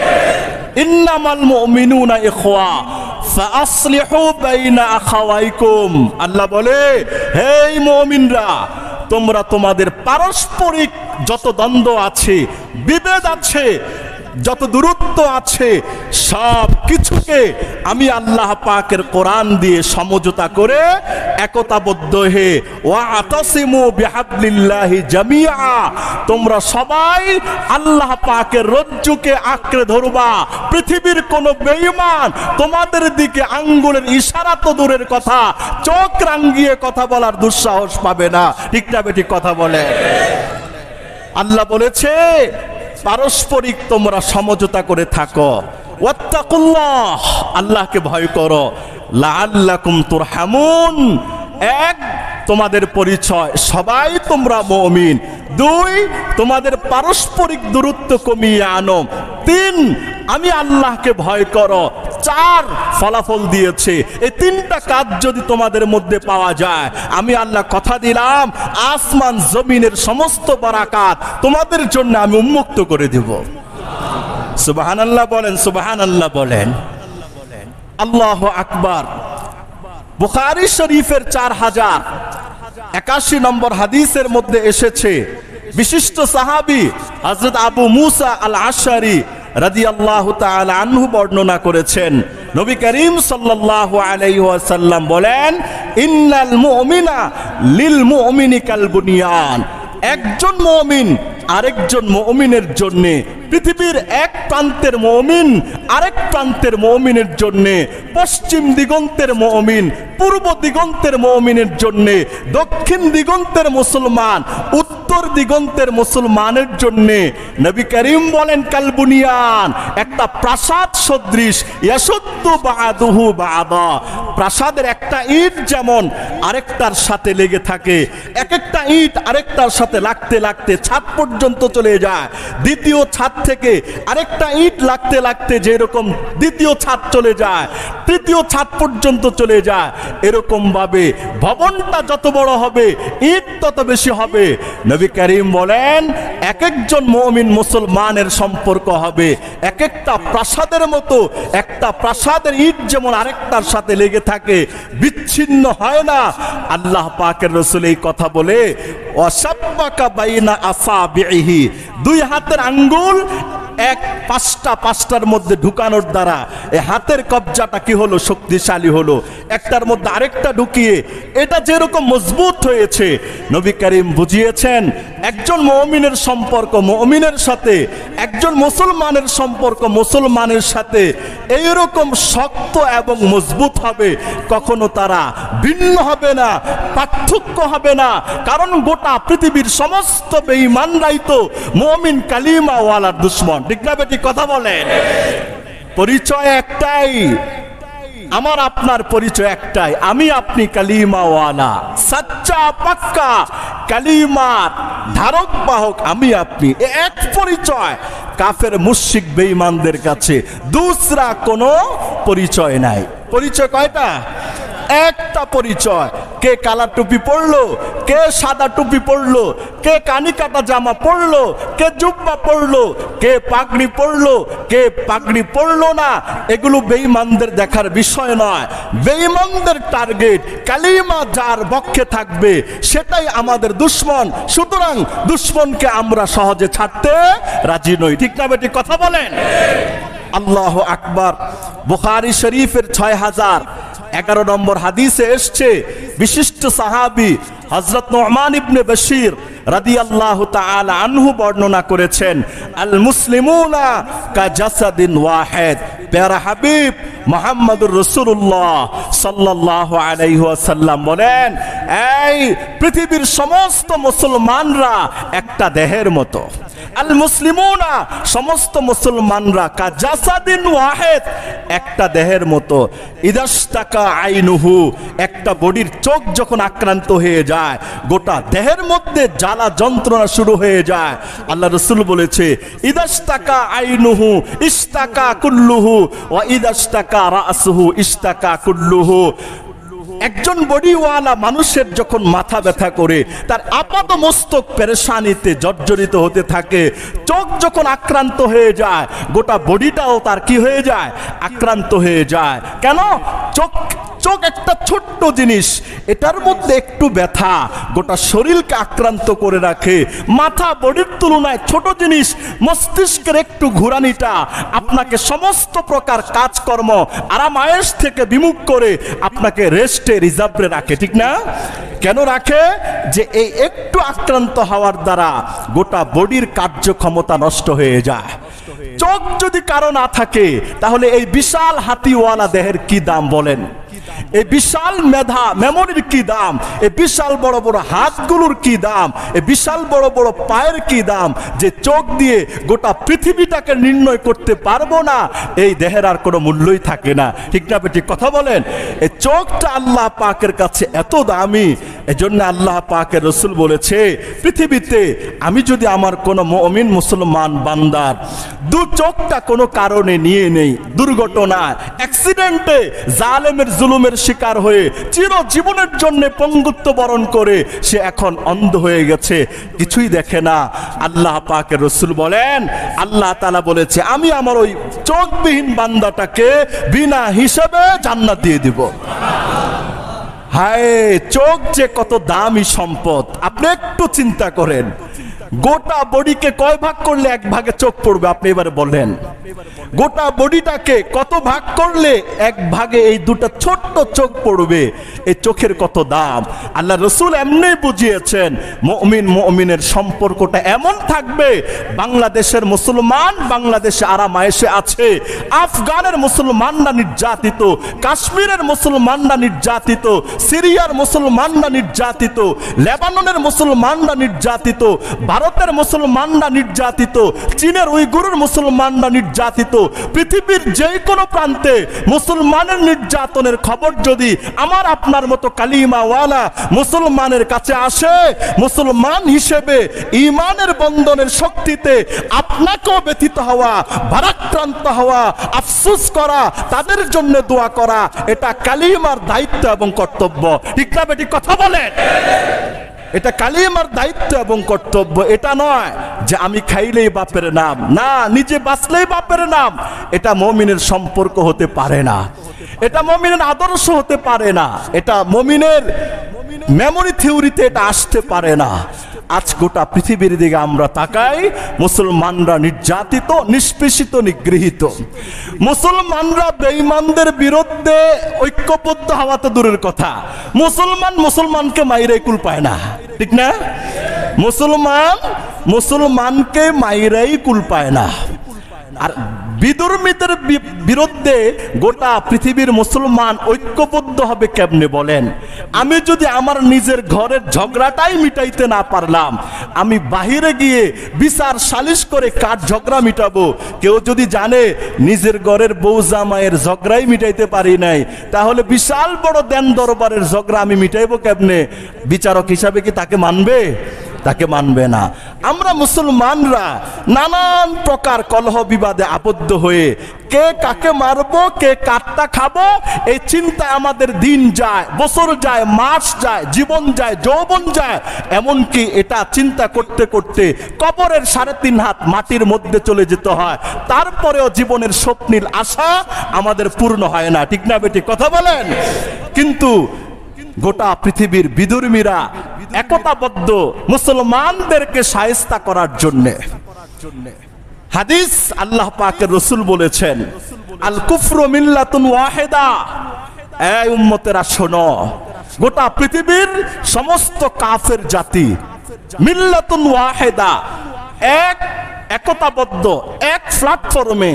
ইন্নামাল মুমিনুনা ইখওয়া ফাসলিহু বাইনা আখাওয়াইকুম। আল্লাহ বলে, হে মুমিনরা, তোমরা তোমাদের পারস্পরিক যত দ্বন্দ্ব আছে, বিভেদ আছে, যত দূরত্ব আছে, সব কিছুকে আমি আল্লাহ পাকের কোরআন দিয়ে সমঝোতা করে একতাবদ্ধ হয়ে ওয়াতাসিমু বিহাবলিল্লাহি জামিআ, তোমরা সবাই আল্লাহ পাকের রজ্জুকে আঁকড়ে ধরবা। পৃথিবীর কোন বেঈমান তোমাদের দিকে আঙ্গুলের ইশারা তো দূরের কথা, চোখ রাঙ্গিয়ে কথা বলার দুঃসাহস পাবে না। ঠিক না বেঠিক কথা বলে? আল্লাহ বলেছে পারস্পরিক তোমরা সমঝোতা করে থাকো। ওয়াত্তাকুল্লাহ, আল্লাহকে ভয় করো। লাআল্লাকুম তুরহামুন, এক, তোমাদের পরিচয় সবাই তোমরা মুমিন। দুই, তোমাদের পারস্পরিক দূরত্ব কমিয়ে আনো। তিন, আমি আল্লাহকে ভয় করো। চার, ফলাফল দিয়েছে। এই তিনটা কাজ যদি তোমাদের মধ্যে পাওয়া যায়, আমি আল্লাহ কথা দিলাম আসমান জমিনের সমস্ত বারাকাত তোমাদের জন্য আমি উন্মুক্ত করে দেব। সুবহানাল্লাহ বলেন, সুবহানাল্লাহ বলেন। আল্লাহু আকবার। বুখারী শরীফের 4081 নম্বর হাদিসের মধ্যে এসেছে, বিশিষ্ট সাহাবী হযরত আবু মুসা আল আশআরী রাদিয়াল্লাহু তাআলা আনহু বর্ণনা করেছেন, নবী করিম সাল্লাল্লাহু আলাইহি ওয়াসাল্লাম বলেন, ইন্নাল মুমিনা লিল মুমিনি কাল বুনিয়ান। একজন মুমিন আরেকজন মুমিনের জন্য, পৃথিবীর এক প্রান্তের মুমিন আরেক প্রান্তের মুমিনের জন্য, পশ্চিম দিগন্তের মুমিন পূর্ব দিগন্তের মুমিনের জন্য, দক্ষিণ দিগন্তের মুসলমান উত্তর দিগন্তের মুসলমানের জন্য নবী করিম বলেন কাল বুনিয়ান, একটা প্রাসাদ সদৃশ। ইয়াসুদ্দু বা'দুহু বা'দা, প্রাসাদের একটা ইট যেমন আরেকটার সাথে লেগে থাকে, এক একটা ইট আরেকটার সাথে লাগতে লাগতে ছাদ পর্যন্ত চলে যায়, দ্বিতীয় ছাদ থেকে আরেকটা ইট লাগতে লাগতে যেরকম দ্বিতীয় ছাদ চলে যায়, তৃতীয় ছাদ পর্যন্ত চলে যায়, এরকম ভাবে ভবনটা যত বড় হবে ইট তত বেশি হবে। নবী করিম বলেন এক একজন মুমিন মুসলমানের সম্পর্ক হবে এক একটা প্রাসাদের মতো। একটা প্রাসাদের ইট যেমন আরেকটার সাথে লেগে থাকে, বিচ্ছিন্ন হয় না। আল্লাহ পাকের রাসূল এই কথা বলে ওয়াসাব্বাকা বাইনা আসাবিহি, দুই হাতের আঙ্গুল এক পাঁচটার মধ্যে ঢুকানোর দ্বারা এই হাতের কবজাটা কি হলো, শক্তিশালী হলো। একটার মধ্যে আরেকটা ঢুকিয়ে এটা যেরকম মজবুত হয়েছে, নবী করিম বুঝিয়েছেন একজন মুমিনের সম্পর্ক মুমিনের সাথে, একজন মুসলমানের সম্পর্ক মুসলমানের সাথে এইরকম শক্ত এবং মজবুত হবে, কখনো তারা ভিন্ন হবে না, পার্থক্য হবে না। কারণ গোটা পৃথিবীর সমস্ত বেঈমানরাই তো মুমিন কালিমা ওয়ালার দুশমন। ঠিক না বেটি কথা বলেন? পরিচয় একটাই, আমার আপনার পরিচয় একটাই, আমি আপনি কালিমা ওয়ালা, সচ্চা পাক্কা কালিমার ধারক বাহক আমি আপনি। এক পরিচয় কাফের মুশরিক বেঈমানদের কাছে, দুসরা কোনো পরিচয় নাই। পরিচয় কয়টা? একটা পরিচয়। কে কালা টুপি পরলো, কে সাদা টুপি পরলো, কে কানি কাটা জামা পরলো, কে জুব্বা পরলো, কে পাগড়ি পরলো, কে পাগড়ি পরলো না, এগুলো বেঈমানদের দেখার বিষয় নয়। বেঈমানদের টার্গেট কালিমা যার পক্ষে থাকবে সেটাই আমাদের দুশমন। সুতরাং দুশমনকে আমরা সহজে ছাড়তে রাজি নই। ঠিক না বেটি কথা বলেন? আল্লাহু আকবার। বুখারী শরীফের 6011 নম্বর হাদিসে এসছে, বিশিষ্ট সাহাবী হযরত নু'মান ইবনে বশীর রাদিয়াল্লাহু তাআলা আনহু বর্ণনা করেছেন, আল মুসলিমুনা কা জাসাদিন ওয়াহিদ। প্যারা হাবিব মুহাম্মদুর রাসূলুল্লাহ সাল্লাল্লাহু আলাইহি ওয়াসাল্লাম বলেন, এই পৃথিবীর সমস্ত মুসলমানরা একটা দেহের মতো। আল মুসলিমুনা, সমস্ত মুসলমানরা কা জাসাদিন ওয়াহিদ, একটা দেহের মতো। ইদাশতাকা আইনুহু, একটা বডির চোখ যখন আক্রান্ত হয়ে যায় গোটা দেহের মধ্যে জ্বালা যন্ত্রণা শুরু হয়ে যায়। আল্লাহ রাসূল বলেছে ইদাশতাকা আইনুহু ইশতাকা কুল্লুহু ওয়া ইদাশতাকা রাসুহু ইশতাকা কুল্লুহু। একজন বডিওয়ালা মানুষের যখন মাথা ব্যথা করে, তার আপাত মস্তক পেরেশানিতে জর্জরিত হতে থাকে, চোখ যখন আক্রান্ত হয়ে যায়, গোটা বডিটাও তার কি হয়ে যায়? আক্রান্ত হয়ে যায়। কেন? চোখ একটা ছোট্ট জিনিস, এটার মধ্যে একটু ব্যথা গোটা শরীরকে আক্রান্ত করে রাখে। মাথা বডির তুলনায় ছোট জিনিস, মস্তিষ্কের একটু ঘুরানিটা আপনাকে সমস্ত প্রকার কাজকর্ম আরামায়েশ থেকে বিমুখ করে আপনাকে রেস্টে রিজার্ভে রাখে, ঠিক না? কেন রাখে? যে এই একটু আক্রান্ত হওয়ার দ্বারা গোটা বডির কার্যক্ষমতা নষ্ট হয়ে যায়। চোখ যদি কারো না থাকে, তাহলে এই বিশাল হাতিওয়ালা দেহের কি দাম বলেন? এই বিশাল মেধা মেমোরির কি দাম? এই বিশাল বড় বড় হাতগুলোর কি দাম? এই বিশাল বড় বড় পায়ের কি দাম? যে চোখ দিয়ে গোটা পৃথিবীটাকে নির্ণয় করতে পারবো না, এই দেহের আর কোনো মূল্যই থাকে না, ঠিক না বেঠিক? কথা বলেন। এই চোখটা আল্লাহ পাকের কাছে এত দামি, এজন্য আল্লাহ পাকের রসুল বলেছে, পৃথিবীতে আমি যদি আমার কোনো মুমিন মুসলমান বান্দার দু চোখটা কোনো কারণে নিয়ে নেই, দুর্ঘটনায়, অ্যাক্সিডেন্টে, জালেমের জুলুমের শিকার হয়ে চিরজীবনের জন্য পঙ্গুত্ব বরণ করে সে এখন অন্ধ হয়ে গেছে, কিছুই দেখে না, আল্লাহ পাকের রসুল বলেন, আল্লাহ তাআলা বলেছে, আমি আমার ওই চোখবিহীন বান্দাটাকে বিনা হিসাবে জান্নাত দিয়ে দিব। হায়, চোখ যে কত দামি সম্পদ আপনি একটু চিন্তা করেন। গোটা বডিকে কয় ভাগ করলে এক ভাগে চোখ পড়বে? আপনি এবারে বলেন। গোটা বডিটাকে কত ভাগ করলে এক ভাগে এই দুটো ছোট্ট চোখ পড়বে? এই চোখের কত দাম! আল্লাহ রসুল এমনি বুঝিয়েছেন, মুমিনের সম্পর্কটা এমন থাকবে, বাংলাদেশের মুসলমান বাংলাদেশে আরামায়েশে আছে, আফগানের মুসলমানরা নির্যাতিত, কাশ্মীরের মুসলমানরা নির্যাতিত, সিরিয়ার মুসলমানরা নির্যাতিত, লেবাননের মুসলমানরা নির্যাতিত, ভারতের মুসলমানরা নির্যাতিত, চীনের উইগুরের মুসলমানরা নির্যাতিত। পৃথিবীর যে কোনো প্রান্তে মুসলমানের নির্যাতনের খবর যদি আমার আপনার মতো কালিমাওয়ালা মুসলমানের কাছে আসে, মুসলমান হিসেবে ঈমানের বন্ধনের শক্তিতে আপনাকেও ব্যথিত হওয়া, ভারাক্রান্ত হওয়া, আফসোস করা, তাদের জন্য দোয়া করা, এটা কালিমার দায়িত্ব এবং কর্তব্য, ঠিক না বেটি? কথা বলেন। এটা কালিমার দায়িত্ব এবং কর্তব্য। এটা নয় যে আমি খাইলেই বাপের নাম, না, নিজে বাঁচলেই বাপের নাম। এটা মুমিনের সম্পর্ক হতে পারে না, এটা মুমিনের আদর্শ হতে পারে না, এটা মুমিনের মেমোরি থিওরিতে এটা আসতে পারে না। আজ গোটা পৃথিবীর দিকে আমরা তাকাই, মুসলমানরা নির্যাতিত, নিষ্পেষিত, নিগৃহীত। মুসলমানরা বেঈমানদের বিরুদ্ধে ঐক্যবদ্ধ হওয়া তো দূরের কথা, মুসলমানকে মাইরে কুল পায় না, ঠিক না? মুসলমানকে মাইরাই কুল পায় না। আর বিধর্মীদের বিরুদ্ধে গোটা পৃথিবীর মুসলমান ঐক্যবদ্ধ হবে কেমনে বলেন? আমি যদি আমার নিজের ঘরের ঝগড়াটাই মিটাইতে না পারলাম, আমি বাহিরে গিয়ে বিচার সালিশ করে কার ঝগড়া মিটাবো? কেউ যদি জানে নিজের ঘরের বউ জামাইয়ের ঝগড়াই মিটাইতে পারি নাই, তাহলে বিশাল বড় দেন দরবারের ঝগড়া আমি মিটাইবো কেমনে? বিচারক হিসাবে কি তাকে মানবে? তাকে মানবে না। আমরা মুসলমানরা নানান প্রকার কলহ বিবাদে আবদ্ধ হয়ে কে কাকে মারবো, কে কাটটা খাবো, এই চিন্তায় আমাদের দিন যায়, বছর যায়, মাস যায়, জীবন যায়, যৌবন যায়। এমনকি এটা চিন্তা করতে করতে কবরের 3.5 হাত মাটির মধ্যে চলে যেতে হয়, তারপরেও জীবনের স্বপ্নিল আশা আমাদের পূর্ণ হয় না, ঠিক না বেটি? কথা বলেন। কিন্তু গোটা পৃথিবীর বিধর্মীরা একতাবদ্ধ মুসলমানদেরকে শায়েস্তা করার জন্য। হাদিস আল্লাহ পাকের রসুল বলেছেন, আল কুফরু মিল্লাতুন ওয়াহিদা। এই উম্মতেরা শোনো, গোটা পৃথিবীর সমস্ত কাফের জাতি মিল্লাতুন ওয়াহিদা, একতাবদ্ধ, এক প্ল্যাটফর্মে।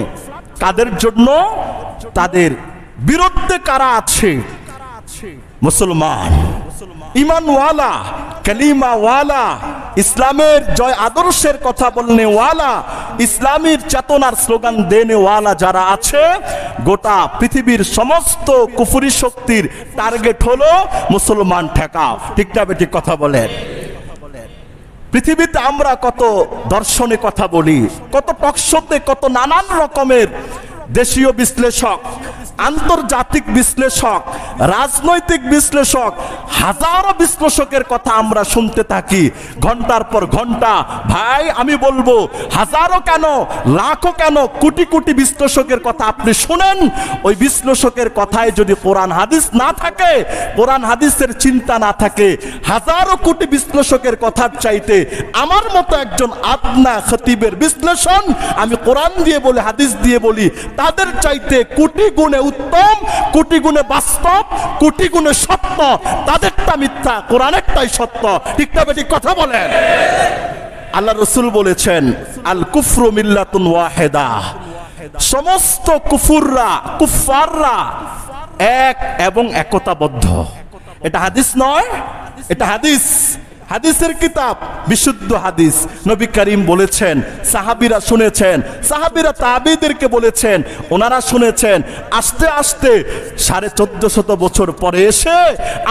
কাদের জন্য? তাদের বিরুদ্ধে কারা আছে? মুসলমান, ইমানওয়ালা, কালিমাওয়ালা, ইসলামের জয় আদর্শের কথা বলনে ওয়ালা, ইসলামের চেতনার স্লোগান দেনে ওয়ালা যারা আছে, গোটা পৃথিবীর সমস্ত কুফরি শক্তির টার্গেট হলো মুসলমান ঠেকাও, ঠিক না বেটি? কথা বলেন। পৃথিবীতে আমরা কত দর্শনে কথা বলি, কত টকশোতে, কত নানান রকমের দেশীয় বিশ্লেষক, আন্তর্জাতিক বিশ্লেষক, রাজনৈতিক বিশ্লেষক, হাজারো বিশ্লেষকের কথা আমরা শুনতে থাকি ঘন্টার পর ঘন্টা। ভাই আমি বলবো, হাজারো কেন, লাখো কেন, কোটি কোটি বিশ্লেষকের কথা আপনি শুনেন, ওই বিশ্লেষকের কথায় যদি কোরআন হাদিস না থাকে, কোরআন হাদিসের চিন্তা না থাকে, হাজারো কোটি বিশ্লেষকের কথার চাইতে আমার মতো একজন আদনা খতিবের বিশ্লেষণ, আমি কোরআন দিয়ে বলি, হাদিস দিয়ে বলি, তাদের চাইতে কোটি গুণে উত্তম, কোটি গুণে বাস্তব, কোটি গুণে সত্য। তাদেরটা মিথ্যা, কোরআনেরটাই সত্য। ঠিক না বেঠিক কথা বলেন? আল্লাহ রসুল বলেছেন, আল কুফরু মিল্লাতুন ওয়াহিদা, সমস্ত কুফাররা এক এবং একতাবদ্ধ। এটা হাদিস নয়, এটা হাদিস, হাদিসের কিতাব, বিশুদ্ধ হাদিস। নবী করিম বলেছেন, সাহাবীরা শুনেছেন, সাহাবীরা তাবিদেরকে বলেছেন, ওনারা শুনেছেন। আস্তে আস্তে 1450 বছর পরে এসে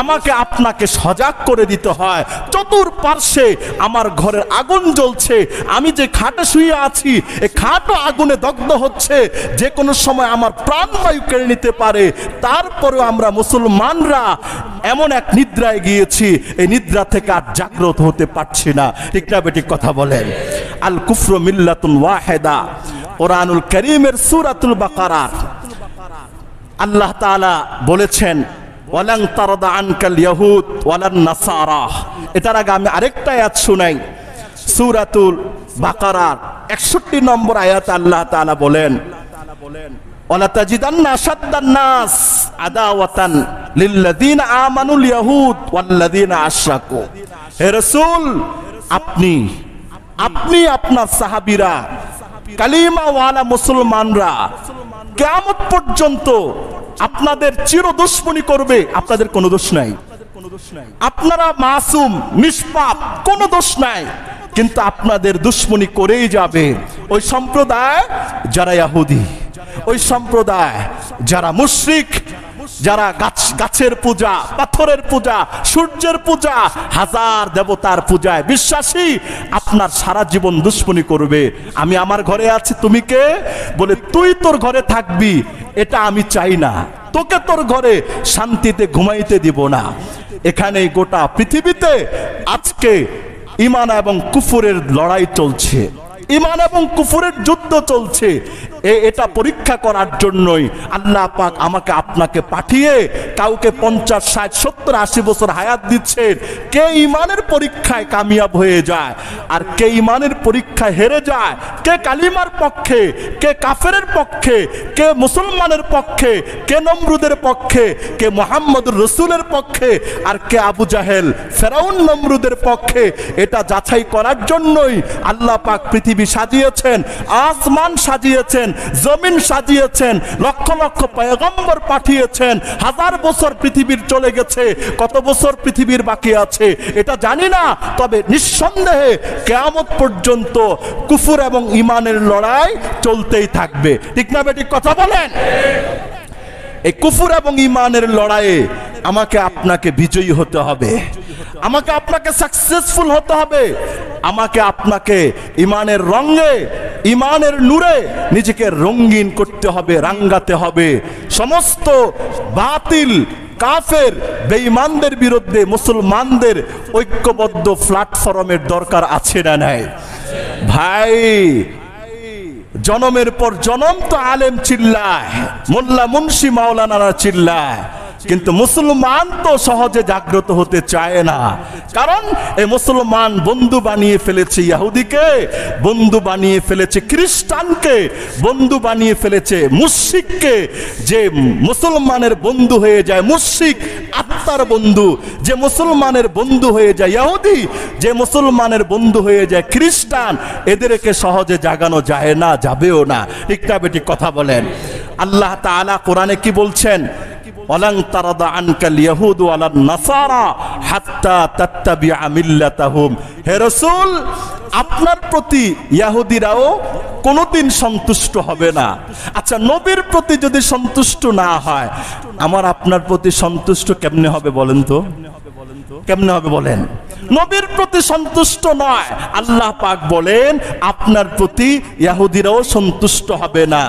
আমাকে আপনাকে সজাগ করে দিতে হয়। চতুর্পার্শ্বে আমার ঘরের আগুন জ্বলছে, আমি যে খাটে শুয়ে আছি এই খাটও আগুনে দগ্ধ হচ্ছে, যে কোনো সময় আমার প্রাণবায়ু কেড়ে নিতে পারে। তারপরেও আমরা মুসলমানরা এমন এক নিদ্রায় গিয়েছি, এই নিদ্রা থেকে আর জাগ্রত হতে পারছি না। ঠিক না বেঠিক কথা বলেন? আল কুফরু মিল্লাতুন ওয়াহিদা, কোরআনুল কারীমের সূরাতুল বাকারা আল্লাহ তাআলা বলেছেন, ওয়ালান তারদা আনকাল ইয়াহুদ ওয়ালান নাসারা। এটার আগে আমি আরেকটা আয়াত শুনাই, সূরাতুল বাকারার 61 নম্বর আয়াতে আল্লাহ তাআলা বলেন, ওয়ালা তাজিদান্না আশাদ্দান নাস আদাওয়াতান লিল্লাযিনা আমানুল ইয়াহুদ ওয়াল্লাযিনা আশরাকু। হে রাসূল, আপনি আপনার সাহাবীরা, কালিমাওয়ালা মুসলমানরা কিয়ামত পর্যন্ত আপনাদের চির দুশমনী করবে। আপনাদের কোনো দোষ নাই, আপনারা মাসুম, নিষ্পাপ, কোনো দোষ নাই, কিন্তু আপনাদের দুশমনী করেই যাবে। ওই সম্প্রদায় যারা ইহুদি, ওই সম্প্রদায় যারা মুশরিক, যারা গাছের পূজা, পাথরের পূজা, সূর্যের পূজা, হাজার দেবতার পূজায় বিশ্বাসী, আপনার সারা জীবন দুশমনী করবে। আমি আমার ঘরে আছি, তুমি কে? বলে তুই তোর ঘরে থাকবি, এটা আমি চাই না, তোকে তোর ঘরে শান্তিতে ঘুমাইতে দিব না। এখানে গোটা পৃথিবীতে আজকে ঈমান এবং কুফরের লড়াই চলছে, ঈমান এবং কুফরের যুদ্ধ চলছে। এটা পরীক্ষা করার জন্যই আল্লাহ পাক আমাকে আপনাকে পাঠিয়ে কাউকে 50, 60, 70, 80 বছর হায়াত দিচ্ছেন। কে ঈমানের পরীক্ষায় কামিয়াব হয়ে যায় আর কে ঈমানের পরীক্ষায় হেরে যায়, কে কালিমার পক্ষে, কে কাফেরের পক্ষে, কে মুসলমানের পক্ষে, কে নমরুদের পক্ষে, কে মুহাম্মদুর রাসূলের পক্ষে, আর কে আবু জাহেল, ফেরাউন, নমরুদের পক্ষে, এটা যাচাই করার জন্যই আল্লাহ পাক পৃথিবী সাজিয়েছেন, আসমান সাজিয়েছেন, জমিন সাজিয়েছেন, লক্ষ লক্ষ পয়গম্বর পাঠিয়েছেন। হাজার বছর পৃথিবীর চলে গেছে, কত বছর পৃথিবীর বাকি আছে এটা জানি না, তবে নিঃসন্দেহে কিয়ামত পর্যন্ত কুফর এবং ঈমানের লড়াই চলতেই থাকবে। ঠিক না বেঠিক কথা বলেন? এই কুফর এবং ঈমানের লড়াইয়ে আমাকে আপনাকে বিজয়ী হতে হবে, আমাকে আপনাকে সাকসেসফুল হতে হবে, আমাকে আপনাকে ঈমানের রঙে, ঈমানের নূরে নিজেকে রঙিন করতে হবে, রাঙ্গাতে হবে। সমস্ত বাতিল, কাফের, বেঈমানদের বিরুদ্ধে মুসলমানদের ঐক্যবদ্ধ প্ল্যাটফর্মের দরকার আছে না নাই? ভাই, জনমের পর জনম তো আলেম চিল্লায়, মোল্লা মুন্সি মাওলানারা চিল্লায়, কিন্তু মুসলমান তো সহজে জাগ্রত হতে চায় না। কারণ এই মুসলমান বন্ধু বানিয়ে ফেলেছে ইহুদিকে, বন্ধু বানিয়ে ফেলেছে খ্রিস্টানকে, বন্ধু বানিয়ে ফেলেছে মুশরিককে। যে মুসলমানের বন্ধু হয়ে যায় মুশরিক, আত্মার বন্ধু, যে মুসলমানের বন্ধু হয়ে যায় ইহুদি, যে মুসলমানের বন্ধু হয়ে যায় খ্রিস্টান, এদেরকে সহজে জাগানো যায় না, যাবেও না। ঠিক না বেঠিক কথা বলেন? আল্লাহ তাআলা কোরআনে কি বলছেন? ওয়ালান তারদা আনকাল ইয়াহুদ ওয়ালান নাসারা হাত্তা তাত্তাবিআ মিল্লাতাহুম। হে রাসূল, আপনার প্রতি ইহুদিরাও কোনোদিন সন্তুষ্ট হবে না। আচ্ছা, নবীর প্রতি যদি সন্তুষ্ট না হয়, আমার আপনার প্রতি সন্তুষ্ট কেমনে হবে বলেন তো? কেমনে হবে বলেন? নবীর প্রতি সন্তুষ্ট নয়, আল্লাহ পাক বলেন আপনার প্রতি ইহুদিরাও সন্তুষ্ট হবে না,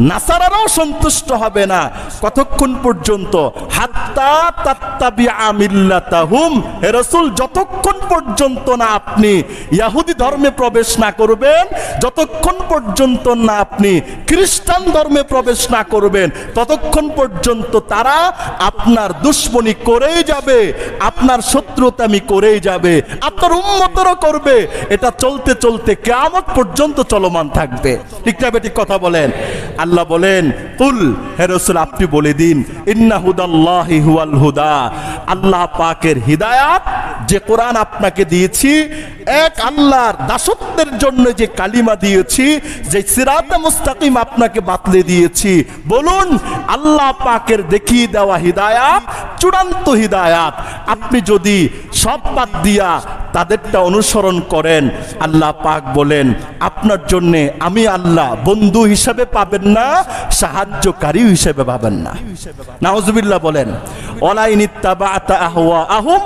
নাসারারাও সন্তুষ্ট হবে না। কতক্ষণ পর্যন্ত? হাত্তা হাত্তা তাত্তাবিআ মিল্লাতাহুম, হে রাসূল যতক্ষণ পর্যন্ত না আপনি ইহুদি ধর্মে প্রবেশ না করবেন, যতক্ষণ পর্যন্ত না আপনি খ্রিস্টান ধর্মে প্রবেশ না করবেন, ততক্ষণ পর্যন্ত তারা আপনার দুশমনি করেই যাবে, আপনার শত্রুতামি করেই যাবে, আপনার উম্মতরও করবে। এটা চলতে চলতে কিয়ামত পর্যন্ত চলমান থাকবে। ঠিক না বেঠিক কথা বলেন? আল্লাহ বলেন, কুল, হে রাসূল আপনি বলে দিন, ইন্না হুদাল্লাহি হুয়াল হুদা, আল্লাহ পাকের হিদায়াত, যে কোরআন আপনাকে দিয়েছি, এক আল্লাহর দাসত্বের জন্য যে কালিমা দিয়েছি, যে সিরাতে মুস্তাকিম আপনাকে বাতলে দিয়েছি, বলুন আল্লাহ পাকের দেখিয়ে দেওয়া হিদায়াত চূড়ান্ত হিদায়াত। আপনি যদি সব বাদ দিয়া তাদেরটা অনুসরণ করেন, আল্লাহ পাক বলেন আপনার জন্য আমি আল্লাহ বন্ধু হিসেবে পাবেন না, সাহায্যকারী হিসেবে পাবেন না। নাউজুবিল্লাহ বলেন। ওয়ালাইন ইত্তাবা'তা আহওয়াআহুম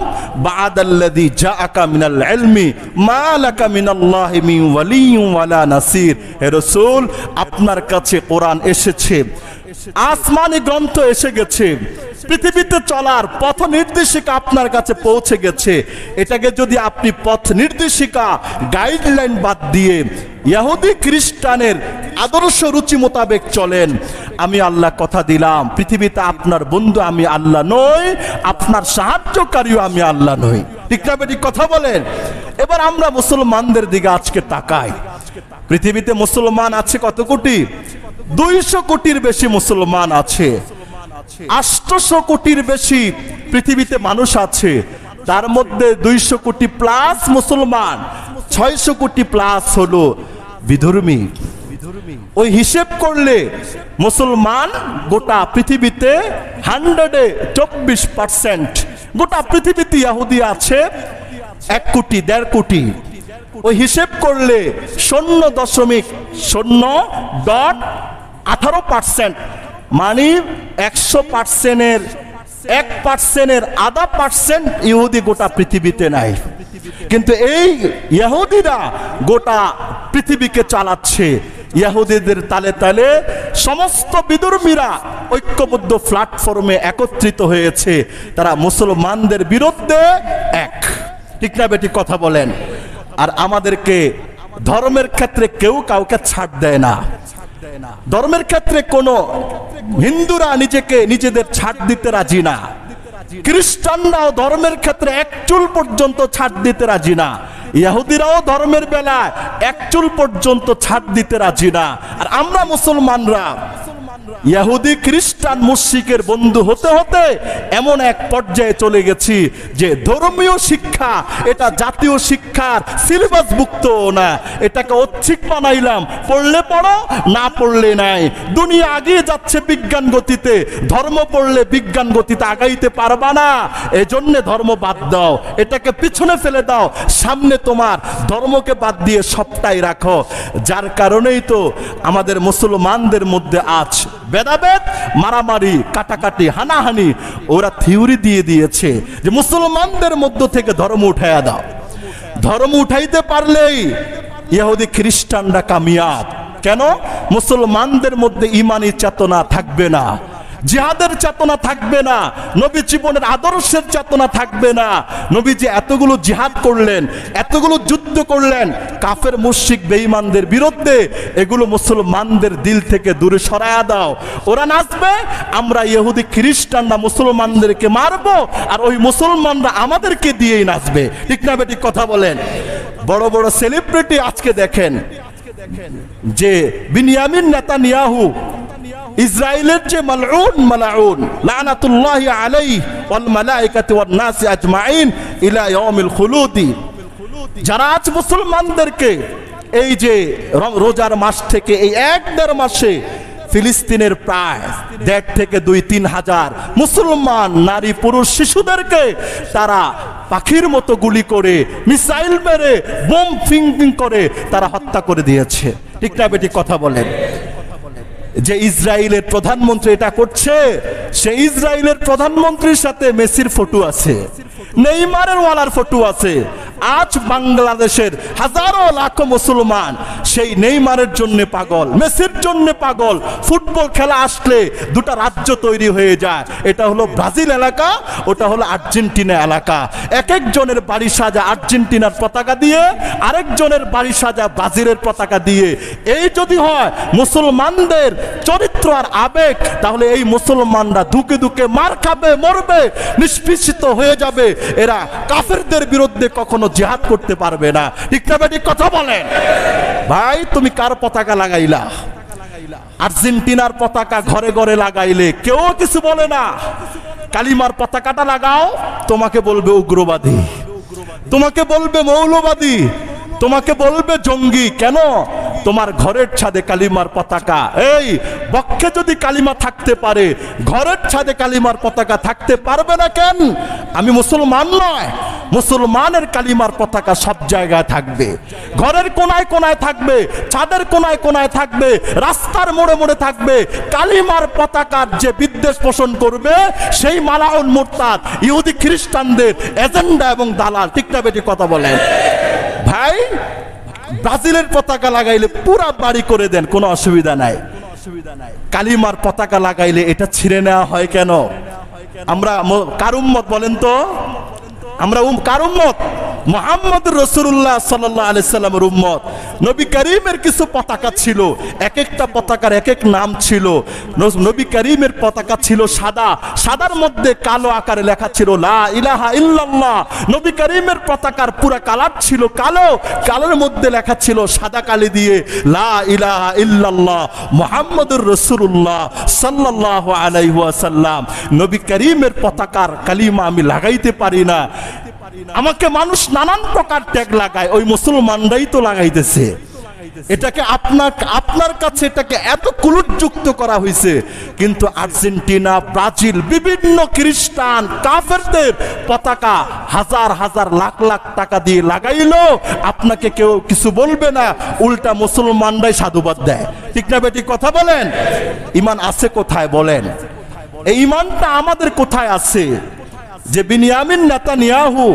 বা'দাল্লাযী জাআকা মিনাল ইলমি মা লাকা মিনাল্লাহি মিন ওয়ালিয়্যিন ওয়ালা নাসির। হে রাসূল আপনার কাছে কোরআন এসেছে, আসমানি গ্রন্থ এসে গেছে, পৃথিবীতে চলার পথ নির্দেশিকা আপনার কাছে পৌঁছে গেছে। এটাকে যদি আপনি পথ নির্দেশিকা গাইডলাইন বাদ দিয়ে ইহুদি খ্রিস্টানের আদর্শ রুচি মোতাবেক চলেন, আমি আল্লাহ কথা দিলাম পৃথিবীতে আপনার বন্ধু আমি আল্লাহ নই, আপনার সাহায্যকারীও আমি আল্লাহ নই। ঠিক না বেঠিক কথা বলেন? এবার আমরা মুসলমানদের দিকে আজকে তাকাই। পৃথিবীতে মুসলমান আছে কত কোটি? 200 কোটির বেশি মুসলমান আছে। 800 কোটির বেশি পৃথিবীতে মানুষ আছে। তার মধ্যে 200 কোটি প্লাস মুসলমান, 600 কোটি প্লাস হলো বিধর্মী। ওই হিসেব করলে মুসলমান গোটা পৃথিবীতে 124%। গোটা পৃথিবীতে ইহুদি আছে 1 কোটি 1.5 কোটি। ওই হিসেব করলে 0.0.18%, মানে 100%-এর 1%-এর আধা পার্সেন্ট ইহুদি গোটা পৃথিবীতে নাই। কিন্তু এই ইহুদিরা গোটা পৃথিবীকে চালাচ্ছে। ইহুদিদের তালে তালে সমস্ত বিধর্মীরা ঐক্যবদ্ধ প্ল্যাটফর্মে একত্রিত হয়েছে, তারা মুসলমানদের বিরুদ্ধে এক। ঠিক না বেঠিক কথা বলেন? আর আমাদেরকে ধর্মের ক্ষেত্রে কেউ কাউকে ছাড় দেয় না। ধর্মের ক্ষেত্রে কোনো হিন্দুরা নিজেদের ছাড় দিতে রাজি না, খ্রিস্টানরাও ধর্মের ক্ষেত্রে 1 চুল পর্যন্ত ছাড় দিতে রাজি না, ইহুদিরাও ধর্মের বেলায় 1 চুল পর্যন্ত ছাড় দিতে রাজি না। আর আমরা মুসলমানরা ইহুদি খ্রিস্টান মুশরিকের বন্ধু হতে হতে এমন এক পর্যায়ে চলে গেছি যে ধর্মীয় শিক্ষা এটা জাতীয় শিক্ষার সিলেবাসভুক্ত না, এটাকে ঐচ্ছিক বানাইলাম, পড়লে পড়ো না পড়লে নাই। দুনিয়া এগিয়ে যাচ্ছে বিজ্ঞান গতিতে, ধর্ম পড়লে বিজ্ঞান গতিতে আগাইতে পারবা না, এজন্য ধর্ম বাদ দাও, এটাকে পিছনে ফেলে দাও, সামনে তোমার ধর্মকে বাদ দিয়ে সবটাই রাখো। যার কারণেই তো আমাদের মুসলমানদের মধ্যে আজ ভেদাভেদ, মারামারি, কাটাকাটি, হানাহানি। ওরা থিওরি দিয়ে দিয়েছে যে মুসলমানদের মধ্য থেকে ধর্ম উঠাইয়া দাও। ধর্ম উঠাইতে পারলেই ইহুদি খ্রিস্টানরা কামিয়াব। কেন? মুসলমানদের মধ্যে ঈমানি চেতনা থাকবে না, জিহাদের চেতনা থাকবে না, নবী জীবনের আদর্শের চেতনা থাকবে না। নবীজি এতগুলো জিহাদ করলেন, এতগুলো যুদ্ধ করলেন কাফের মুশরিক বেঈমানদের বিরুদ্ধে, এগুলো মুসলমানদের দিল থেকে দূরে সরায়া দাও। ওরা নাচবে, আমরা ইহুদি খ্রিস্টানরা মুসলমানদেরকে মারবো, আর ওই মুসলমানরা আমাদেরকে দিয়েই নাচবে। ঠিক না বেঠিক কথা বলেন? বড় বড় সেলিব্রিটি আজকে দেখেন যে বিনিয়ামিন নেতানিয়াহু, ইসরায়েলের যে মালউন লানাতুল্লাহি আলাইহি ওয়াল মালায়েকাতি ওয়ান নাসি আজমাইন ইলা ইয়াউমিল খুলুদি, যারা আজ মুসলমানদেরকে এই যে রোজার মাস থেকে এই 1-1.5 মাসে ফিলিস্তিনের প্রায় 1.5 থেকে 2-3 হাজার মুসলমান নারী পুরুষ শিশুদেরকে তারা পাখির মতো গুলি করে, মিসাইল মেরে, বোম ফিঙ্গিং করে তারা হত্যা করে দিয়েছে। ঠিক না বেঠিক কথা বলেন? যে ইসরায়েলের প্রধানমন্ত্রী এটা করছে, সে ইসরায়েলের প্রধানমন্ত্রীর সাথে মেসির ফটো আছে, নেইমারের ওয়ালার ফটো আছে, আজ বাংলাদেশের হাজারো লাখো মুসলমান সেই নেইমারের জন্য পাগল, মেসির জন্য পাগল। ফুটবল খেলা আসলে দুটা রাজ্য তৈরি হয়ে যায়, এটা হলো ব্রাজিল এলাকা, ওটা হলো আর্জেন্টিনা এলাকা। এক একজনের বাড়ি সাজা আর্জেন্টিনার পতাকা দিয়ে, আরেকজনের বাড়ি সাজা ব্রাজিলের পতাকা দিয়ে। এই যদি হয় মুসলমানদের চরিত্র আর আবেগ, তাহলে এই মুসলমানরা ধুকে ধুকে মার খাবে, মরবে, নিষ্পেষিত হয়ে যাবে। এরা কাফেরদের বিরুদ্ধে কখনো জিহাদ করতে পারবে না। ঠিক না বেঠিক কথা বলেন? ভাই তুমি কার পতাকা লাগাইলা? আর্জেন্টিনার পতাকা ঘরে ঘরে লাগাইলে কেউ কিছু বলে না। কালিমার পতাকাটা লাগাও, তোমাকে বলবে উগ্রবাদী, তোমাকে বলবে মৌলবাদী, তোমাকে বলবে জঙ্গি। কেন? তোমার ঘরের ছাদে কালিমার পতাকা। এই বক্ষে যদি কালিমা থাকতে পারে, ঘরের ছাদে কালিমার পতাকা থাকতে পারবে না কেন? আমি মুসলমান নয়, মুসলমানের কালিমার পতাকা সব জায়গায় থাকবে, ঘরের কোনায় কোনায় থাকবে, ছাদের কোনায় কোনায় থাকবে, রাস্তার মোড়ে মোড়ে থাকবে। কালিমার পতাকার যে বিদ্বেষ পোষণ করবে সেই মালাউল মুরতাদ, ইহুদি খ্রিস্টানদের এজেন্ডা এবং দালাল। ঠিক না বেঠিক কথা বলেন? ভাই ব্রাজিলের পতাকা লাগাইলে পুরা বাড়ি করে দেন, কোনো অসুবিধা নাই। কালিমার পতাকা লাগাইলে এটা ছিঁড়ে নেওয়া হয় কেন? আমরা কার উম্মত বলেন তো? আমরা কার উম্মত? মুহাম্মদ রাসূলুল্লাহ সাল্লাল্লাহু আলাইহি সাল্লামের উম্মত। নবী করিমের কিছু পতাকা ছিল, এক একটা পতাকার এক এক নাম ছিল। নবী করিমের পতাকা ছিল সাদা, সাদার মধ্যে কালো আকারে লেখা ছিল লা ইলাহা ইল্লাল্লাহ। নবী করিমের পতাকার পুরো কালার ছিল কালো, কালোর মধ্যে লেখা ছিল সাদা কালি দিয়ে লা ইলাহা ইল্লাল্লাহ মুহাম্মাদুর রাসূলুল্লাহ সাল্লাল্লাহু আলাইহি ওয়াসাল্লাম। নবী করিমের পতাকার কালিমা আমি লাগাইতে পারি না, আমাকে মানুষ নানান প্রকার ট্যাগ লাগায়, ওই মুসলমানরাই তো লাগাইতেছে। এটাকে আপনার কাছে এটাকে এত কুলুটযুক্ত করা হয়েছে, কিন্তু আর্জেন্টিনা, ব্রাজিল, বিভিন্ন খ্রিস্টান কাফেরদের পতাকা হাজার হাজার লাখ লাখ টাকা দিয়ে লাগাইলো, আপনাকে কেউ কিছু বলবে না, উল্টা মুসলমানরাই সাধুবাদ দেয়। ঠিক না বেঠিক কথা বলেন? ঈমান আছে কোথায় বলেন? এই ঈমানটা আমাদের কোথায় আছে যে বিনিয়ামিন নেতানিয়াহু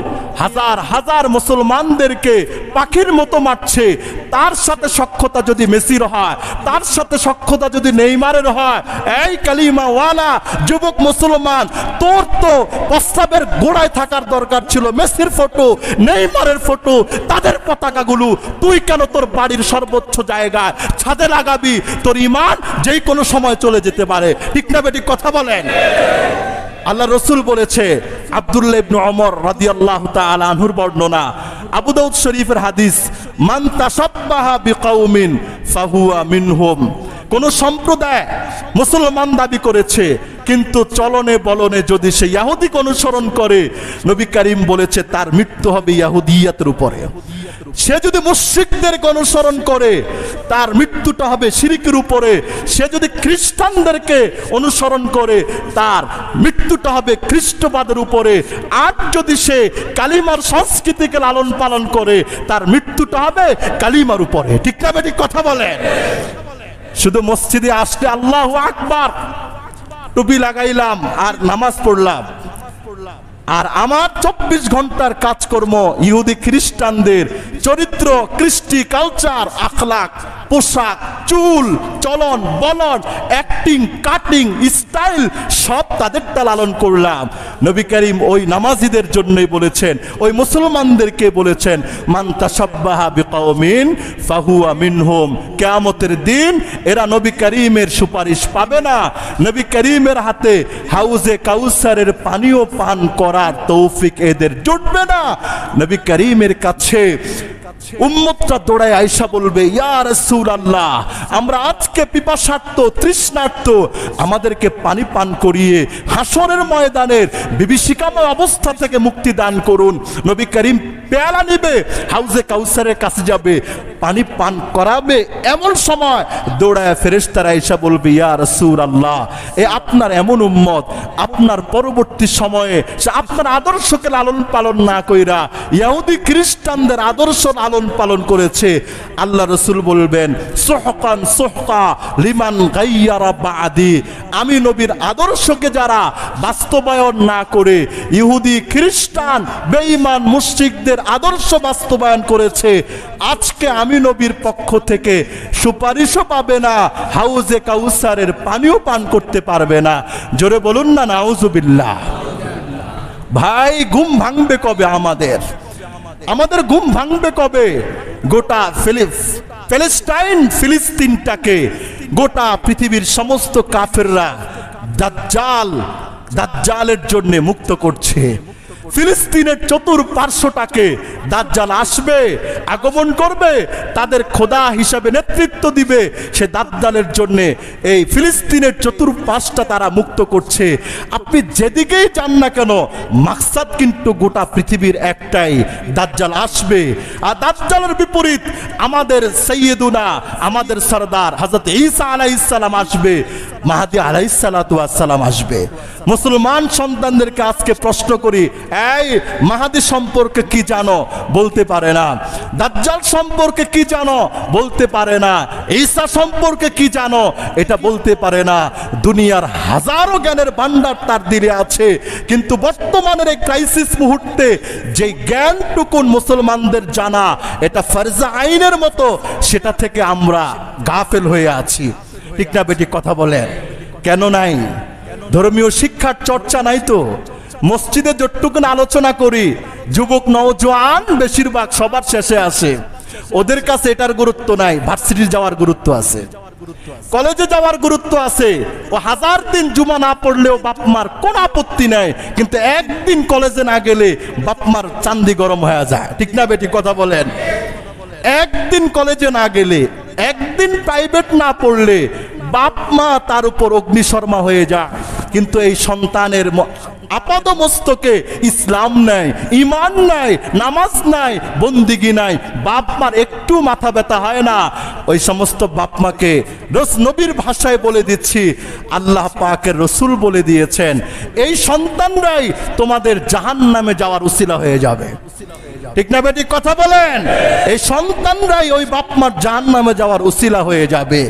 হাজার হাজার মুসলমানদেরকে পাখির মতো মারছে? তার সাথে সখ্যতা যদি মেসির হয়, তার সাথে সখ্যতা যদি নেইমারের হয়, এই কালিমাওয়ালা যুবক মুসলমান, তোর তো প্রস্তাবের গোড়ায় থাকার দরকার ছিল মেসির ফটো, নেইমারের ফটো, তাদের পতাকাগুলো তুই কেন তোর বাড়ির সর্বোচ্চ জায়গায় ছাদে লাগাবি? তোর ঈমান যেই কোনো সময় চলে যেতে পারে। ঠিক না বেঠিক কথা বলেন? আল্লাহ রসুল বলেছে, আব্দুল্লাহ ইবনে ওমর রাদিয়াল্লাহু তাআলা আনহুর বর্ণনা, আবু দাউদ শরীফের হাদিস, মান তাশাব্বাহা বিকাউমিন ফাহুয়া মিনহুম। কোন সম্প্রদায় মুসলমান দাবি করেছে, কিন্তু চলনে বলনে যদি সে ইহুদিকে অনুসরণ করে, নবী করিম বলেছে তার মৃত্যু হবে ইহুদিয়াতের উপরে। সে যদি মুশরিকদেরকে অনুসরণ করে, তার মৃত্যুটা হবে শিরকের উপরে। সে যদি খ্রিস্টানদেরকে অনুসরণ করে, তার মৃত্যুটা হবে খ্রিস্টবাদের উপরে। আর যদি সে কালিমার সংস্কৃতিকে লালন পালন করে, তার মৃত্যুটা হবে কালিমার উপরে। ঠিক না বেঠিক কথা বলেন? শুধু মসজিদে আসলে আল্লাহু আকবার, টুপি লাগাইলাম আর নামাজ পড়লাম, আর আমার 24 ঘন্টার কাজকর্ম ইহুদি খ্রিস্টানদের চরিত্র, কৃষ্টি, কালচার, আখলাক, পোশাক, চুল, চলন বলন, অ্যাক্টিং, কাটিং, স্টাইল সব তাদেরটা লালন করলাম। নবী করিম ওই নামাজিদের জন্যই বলেছেন, ওই মুসলমানদেরকে বলেছেন, মান তাশাব্বাহা বিকাউমিন ফাহুয়া মিনহুম। কিয়ামতের দিন এরা নবী করিমের সুপারিশ পাবে না, নবী করিমের হাতে হাউজে কাউসারের পানীয় পান করার তৌফিক এদের জুটবে না। নবী করিমের কাছে উম্মতরা দৌড়ায় আয়েশা বলবে, ইয়া রাসূলুল্লাহ, আমরা আজকে পিপাসার্ত, তৃষ্ণার্ত, আমাদেরকে পানি পান করিয়ে হাসরের ময়দানের বিভীষিকাময় অবস্থা থেকে মুক্তি দান করুন। নবী করিম পেয়ালা নিবে, হাউজে কাউসারের কাছে যাবে, পানি পান করাবে, এমন সময় দৌড়ায় ফেরেশতারা আয়েশা বলবে, ইয়া রাসূলুল্লাহ, এ আপনার এমন উম্মত, আপনার পরবর্তী সময়ে সে আপনার আদর্শকে লালন পালন না কইরা ইহুদি খ্রিস্টানদের আদর্শ লালন পালন করেছে, আল্লাহ রসুল বলবেন সুহকান সুহকা লিমান গাইয়ারা বাদি, আমি নবীর আদর্শকে যারা বাস্তবায়ন না করে ইহুদি খ্রিস্টান বেঈমান মুশরিকদের আদর্শ বাস্তবায়ন করেছে, আজকে আমি নবীর পক্ষ থেকে সুপারিশও পাবে না, হাউজে কাউসারের পানিও পান করতে পারবে না। জোরে বলুন না নাউজুবিল্লাহ। ভাই ঘুম ভাঙবে কবে আমাদের ঘুম ভাঙবে কবে? গোটা প্যালেস্টাইন ফিলিস্তিনটাকে গোটা পৃথিবীর সমস্ত কাফেররা দাজ্জালের জন্য মুক্ত করছে। ফিলিস্তিনের চতুর্পার্শ্বটাকে দাজ্জাল আসবে, আগমন করবে, তাদের খোদা হিসাবে নেতৃত্ব দিবে। সে দাজ্জালের জন্য এই ফিলিস্তিনের চতুর্পাশটা তারা মুক্ত করছে। আপনি যেদিকেই যান না কেন, মাকসাদ কিন্তু গোটা পৃথিবীর একটাই, দাজ্জাল আসবে। আর দাজ্জালের বিপরীত আমাদের সাইয়্যিদুনা, আমাদের সরদার হযরত ঈসা আলাইহিস সালাম আসবে, মাহদী আলাইহিস সালাতু ওয়াস সালাম আসবে। মুসলমান সন্তানদেরকে আজকে প্রশ্ন করি, এই মাহদী সম্পর্কে কি জানো? বলতে পারে না। দাজ্জাল সম্পর্কে কি জানো? বলতে পারে না। ঈসা সম্পর্কে কি জানো? এটা বলতে পারে না। দুনিয়ার হাজারো জ্ঞানের ভান্ডার তার দিলে আছে, কিন্তু বর্তমানের এই ক্রাইসিস মুহূর্তে যে জ্ঞানটুকুন মুসলমানদের জানা এটা ফরজে আইনের মতো, সেটা থেকে আমরা গাফেল হয়ে আছি। ঠিক না বেটি? কথা বলেন কেন নাই? ধর্মীয় শিক্ষার চর্চা নাই তো। মসজিদে যতটুকু আলোচনা করি, যুবক নওজোয়ান বেশিরভাগ সবার শেষে আসে, ওদের কাছে এটার গুরুত্ব নাই। ভার্সিটি যাওয়ার গুরুত্ব আছে, কলেজে যাওয়ার গুরুত্ব আছে। ও 1000 দিন জুমা না পড়লেও বাপ মার কোনো আপত্তি নাই, কিন্তু একদিন কলেজে না গেলে বাপ মার চান্দি গরম হয়ে যায়। ঠিক না বেটি? কথা বলেন। একদিন কলেজে না গেলে, একদিন প্রাইভেট না পড়লে বাপ মা তার উপর অগ্নিশর্মা হয়ে যায়। কিন্তু এই সন্তানের আপাদ মস্তকে ইসলাম নাই, ইমান নাই, নামাজ নাই, বন্দিগি নাই, বাপ মার একটু মাথা ব্যথা হয় না। ওই সমস্ত বাপ মাকে নবীর ভাষায় বলে দিচ্ছি, আল্লাহ পাকের রসুল বলে দিয়েছেন, এই সন্তানরাই তোমাদের জাহান্নামে যাওয়ার উসিলা হয়ে যাবে। ঠিক না বেটি? কথা বলেন। এই সন্তানরাই ওই বাপ মার জাহান্নামে যাওয়ার উসিলা হয়ে যাবে।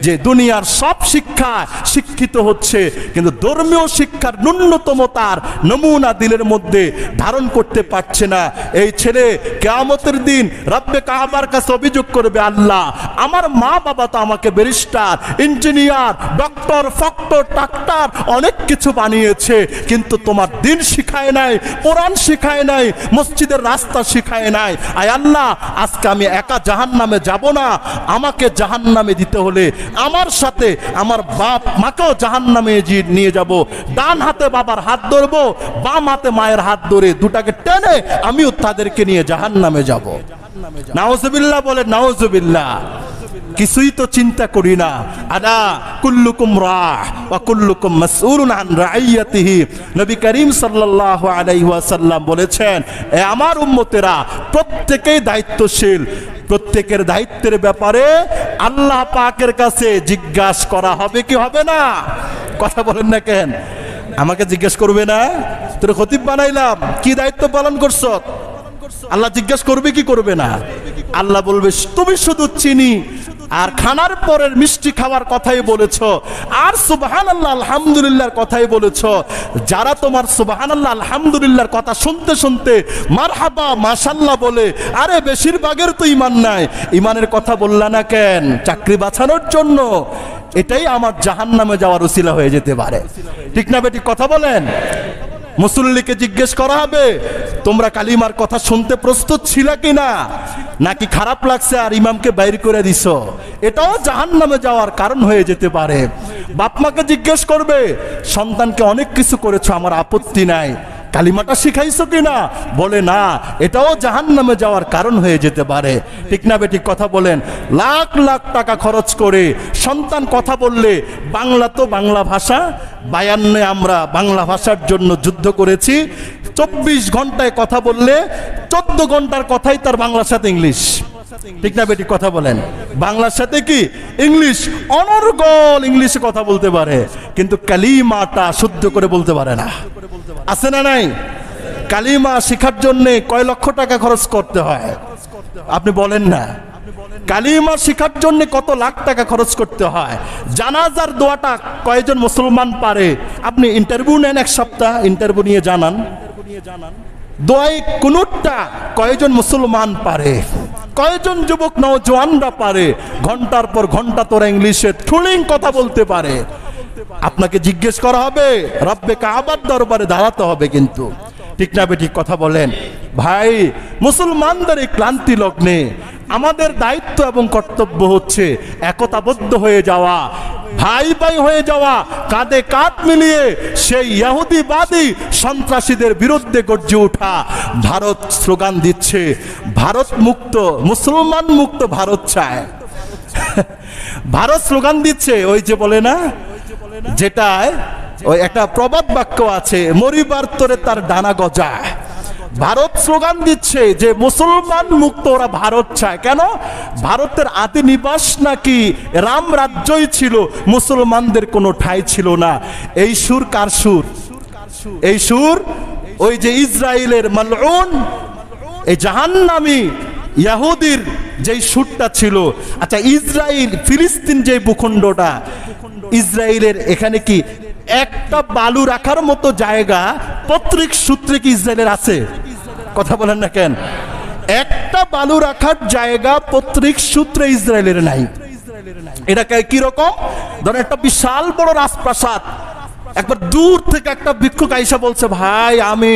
যে দুনিয়ার সব শিক্ষা শিক্ষিত হচ্ছে, কিন্তু ধর্মীয় শিক্ষার ন্যূনতম তার নমুনা দিলের মধ্যে ধারণ করতে পারছে না। এই ছেলে কিয়ামতের দিন রব্বে কাবার কাছে অভিযোগ করবে, আল্লাহ আমার মা বাবা তো আমাকে ব্যারিস্টার, ইঞ্জিনিয়ার, ডক্টর, ফক্টর, ডাক্তার অনেক কিছু বানিয়েছে, কিন্তু তোমার দিন শিখায় নাই, কোরআন শিখায় নাই, মসজিদের রাস্তা শিখায় নাই। আয় আল্লাহ, আজকে আমি একা জাহান্নামে যাব না, আমাকে জাহান্নামে দিতে হলে আমার সাথে আমার বাপ মাকেও জাহান্নামে নিয়ে যাব। ডান হাতে বাবার হাত ধরবো, বাম হাতে মায়ের হাত ধরে দুটাকে টেনে আমিও তাদেরকে নিয়ে জাহান্নামে যাব। নাউজুবিল্লাহ বলে, নাউজুবিল্লাহ। কিছুই তো চিন্তা করি না। আলা কুল্লুকুম রাহ ওয়া কুল্লুকুম মাসউলুন আন রাইয়াতিহি। নবী করিম সাল্লাল্লাহু আলাইহি ওয়াসাল্লাম বলেছেন, এ আমার উম্মতেরা প্রত্যেকেই দায়িত্বশীল, প্রত্যেকের দায়িত্বের ব্যাপারে আল্লাহ পাকের কাছে জিজ্ঞাসা করা হবে কি হবে না? কথা বলেন না কেন? আমাকে জিজ্ঞেস করবে না? তোর খতিব বানাইলাম, কি দায়িত্ব পালন করছ? আল্লাহ জিজ্ঞাসা করবে কি করবে না? আল্লাহ বলবে, তুমি শুধু চিনি আর খানার পরের মিষ্টি খাওয়ার কথাই বলেছো, আর সুবহানাল্লাহ আলহামদুলিল্লাহর কথাই বলেছো। যারা তোমার সুবহানাল্লাহ আলহামদুলিল্লাহর কথা শুনতে শুনতে মারহাবা মাশাআল্লাহ বলে, আরে বেশিরভাগের তো ইমান নাই, ইমানের কথা বললা না কেন? চাকরি বাঁচানোর জন্য। এটাই আমার জাহান্নামে যাওয়ার উসিলা হয়ে যেতে পারে। ঠিক না বেটি? কথা বলেন। মুসল্লিকে জিজ্ঞেস করা হবে, তোমরা কালিমার কথা শুনতে প্রস্তুত ছিলা কিনা, নাকি খারাপ লাগছে আর ইমামকে বাইর করে দিছো? এটাও জাহান্নামে যাওয়ার কারণ হয়ে যেতে পারে। বাপ মাকে জিজ্ঞেস করবে, সন্তানকে অনেক কিছু করেছো, আমার আপত্তি নাই, কালিমাটা শিখাইছো কিনা? বলে না, এটাও জাহান্নামে যাওয়ার কারণ হয়ে যেতে পারে। ঠিক না বেটি? কথা বলেন। লাখ লাখ টাকা খরচ করে সন্তান কথা বললে, বাংলা তো বাংলা ভাষা, 52 আমরা বাংলা ভাষার জন্য যুদ্ধ করেছি। 24 ঘন্টায় কথা বললে 14 ঘন্টার কথাই তার বাংলার সাথে ইংলিশ। ঠিক না বেটি? কথা বলেন। বাংলার সাথে কি ইংলিশ, অনর্গল ইংলিশে কথা বলতে পারে, কিন্তু কালিমাটা শুদ্ধ করে বলতে পারে না। আছে না নাই? কালিমা শেখার জন্য কয় লক্ষ টাকা খরচ করতে হয়? আপনি বলেন না, কালিমা শিখার জন্য কত লাখ টাকা খরচ করতে হয়। জানাজার দোয়াটা কয়জন মুসলমান পারে? আপনি ইন্টারভিউ নেন, এক সপ্তাহ ইন্টারভিউ নিয়ে জানান, দোয়াই কুনুতটা কয়জন মুসলমান পারে? কয়জন যুবক নওজোয়ানরা পারে? ঘন্টার পর ঘন্টা তোরা ইংলিশে ঠুলিং কথা বলতে পারে। আপনাকে জিজ্ঞেস করা হবে, রব্বে কাবার দরবারে দাঁড়াতে হবে। কিন্তু ঠিক না বেঠিক কথা বলেন ভাই? মুসলমানদের এই ক্লান্তি লগ্নে আমাদের দায়িত্ব এবং কর্তব্য হচ্ছে একতাবদ্ধ হয়ে যাওয়া, ভাই ভাই হয়ে যাওয়া, কাঁধে কাঁধ মিলিয়ে সেই ইহুদিবাদী সন্ত্রাসীদের বিরুদ্ধে গর্জে ওঠা। ভারত স্লোগান দিচ্ছে ভারত মুক্ত, মুসলমান মুক্ত ভারত চায়। ভারত স্লোগান দিচ্ছে, ওই যে বলে না, যেটায় ওই একটা প্রবাদ বাক্য আছে, মরিবার তোরে তার ডানা গজায়। ভারত স্লোগান দিচ্ছে যে মুসলমান মুক্ত ওরা ভারত চায়। কেন? ভারতের আদি নিবাস নাকি রাম রাজ্যই ছিল, মুসলমানদের কোনো ঠাঁই ছিল না। এই সুর কার সুর? এই সুর ওই যে ইসরায়েলের মালউন, এই জাহান্নামী ইহুদির যেই সুরটা ছিল। আচ্ছা, ইসরায়েল ফিলিস্তিন যে ভূখণ্ডটা, ইসরায়েলের এখানে কি একটা বালু রাখার মতো জায়গা পৈতৃক সূত্রে কি ইসরায়েলের আছে? কথা বলেন না কেন? একটা বালু রাখার জায়গা পৈতৃক সূত্রে ইসরায়েলের নাই। এটা কি রকম? ধরেন একটা বিশাল বড় রাজপ্রাসাদ, একবার দূর থেকে একটা ভিক্ষুক আইসা বলছে, ভাই আমি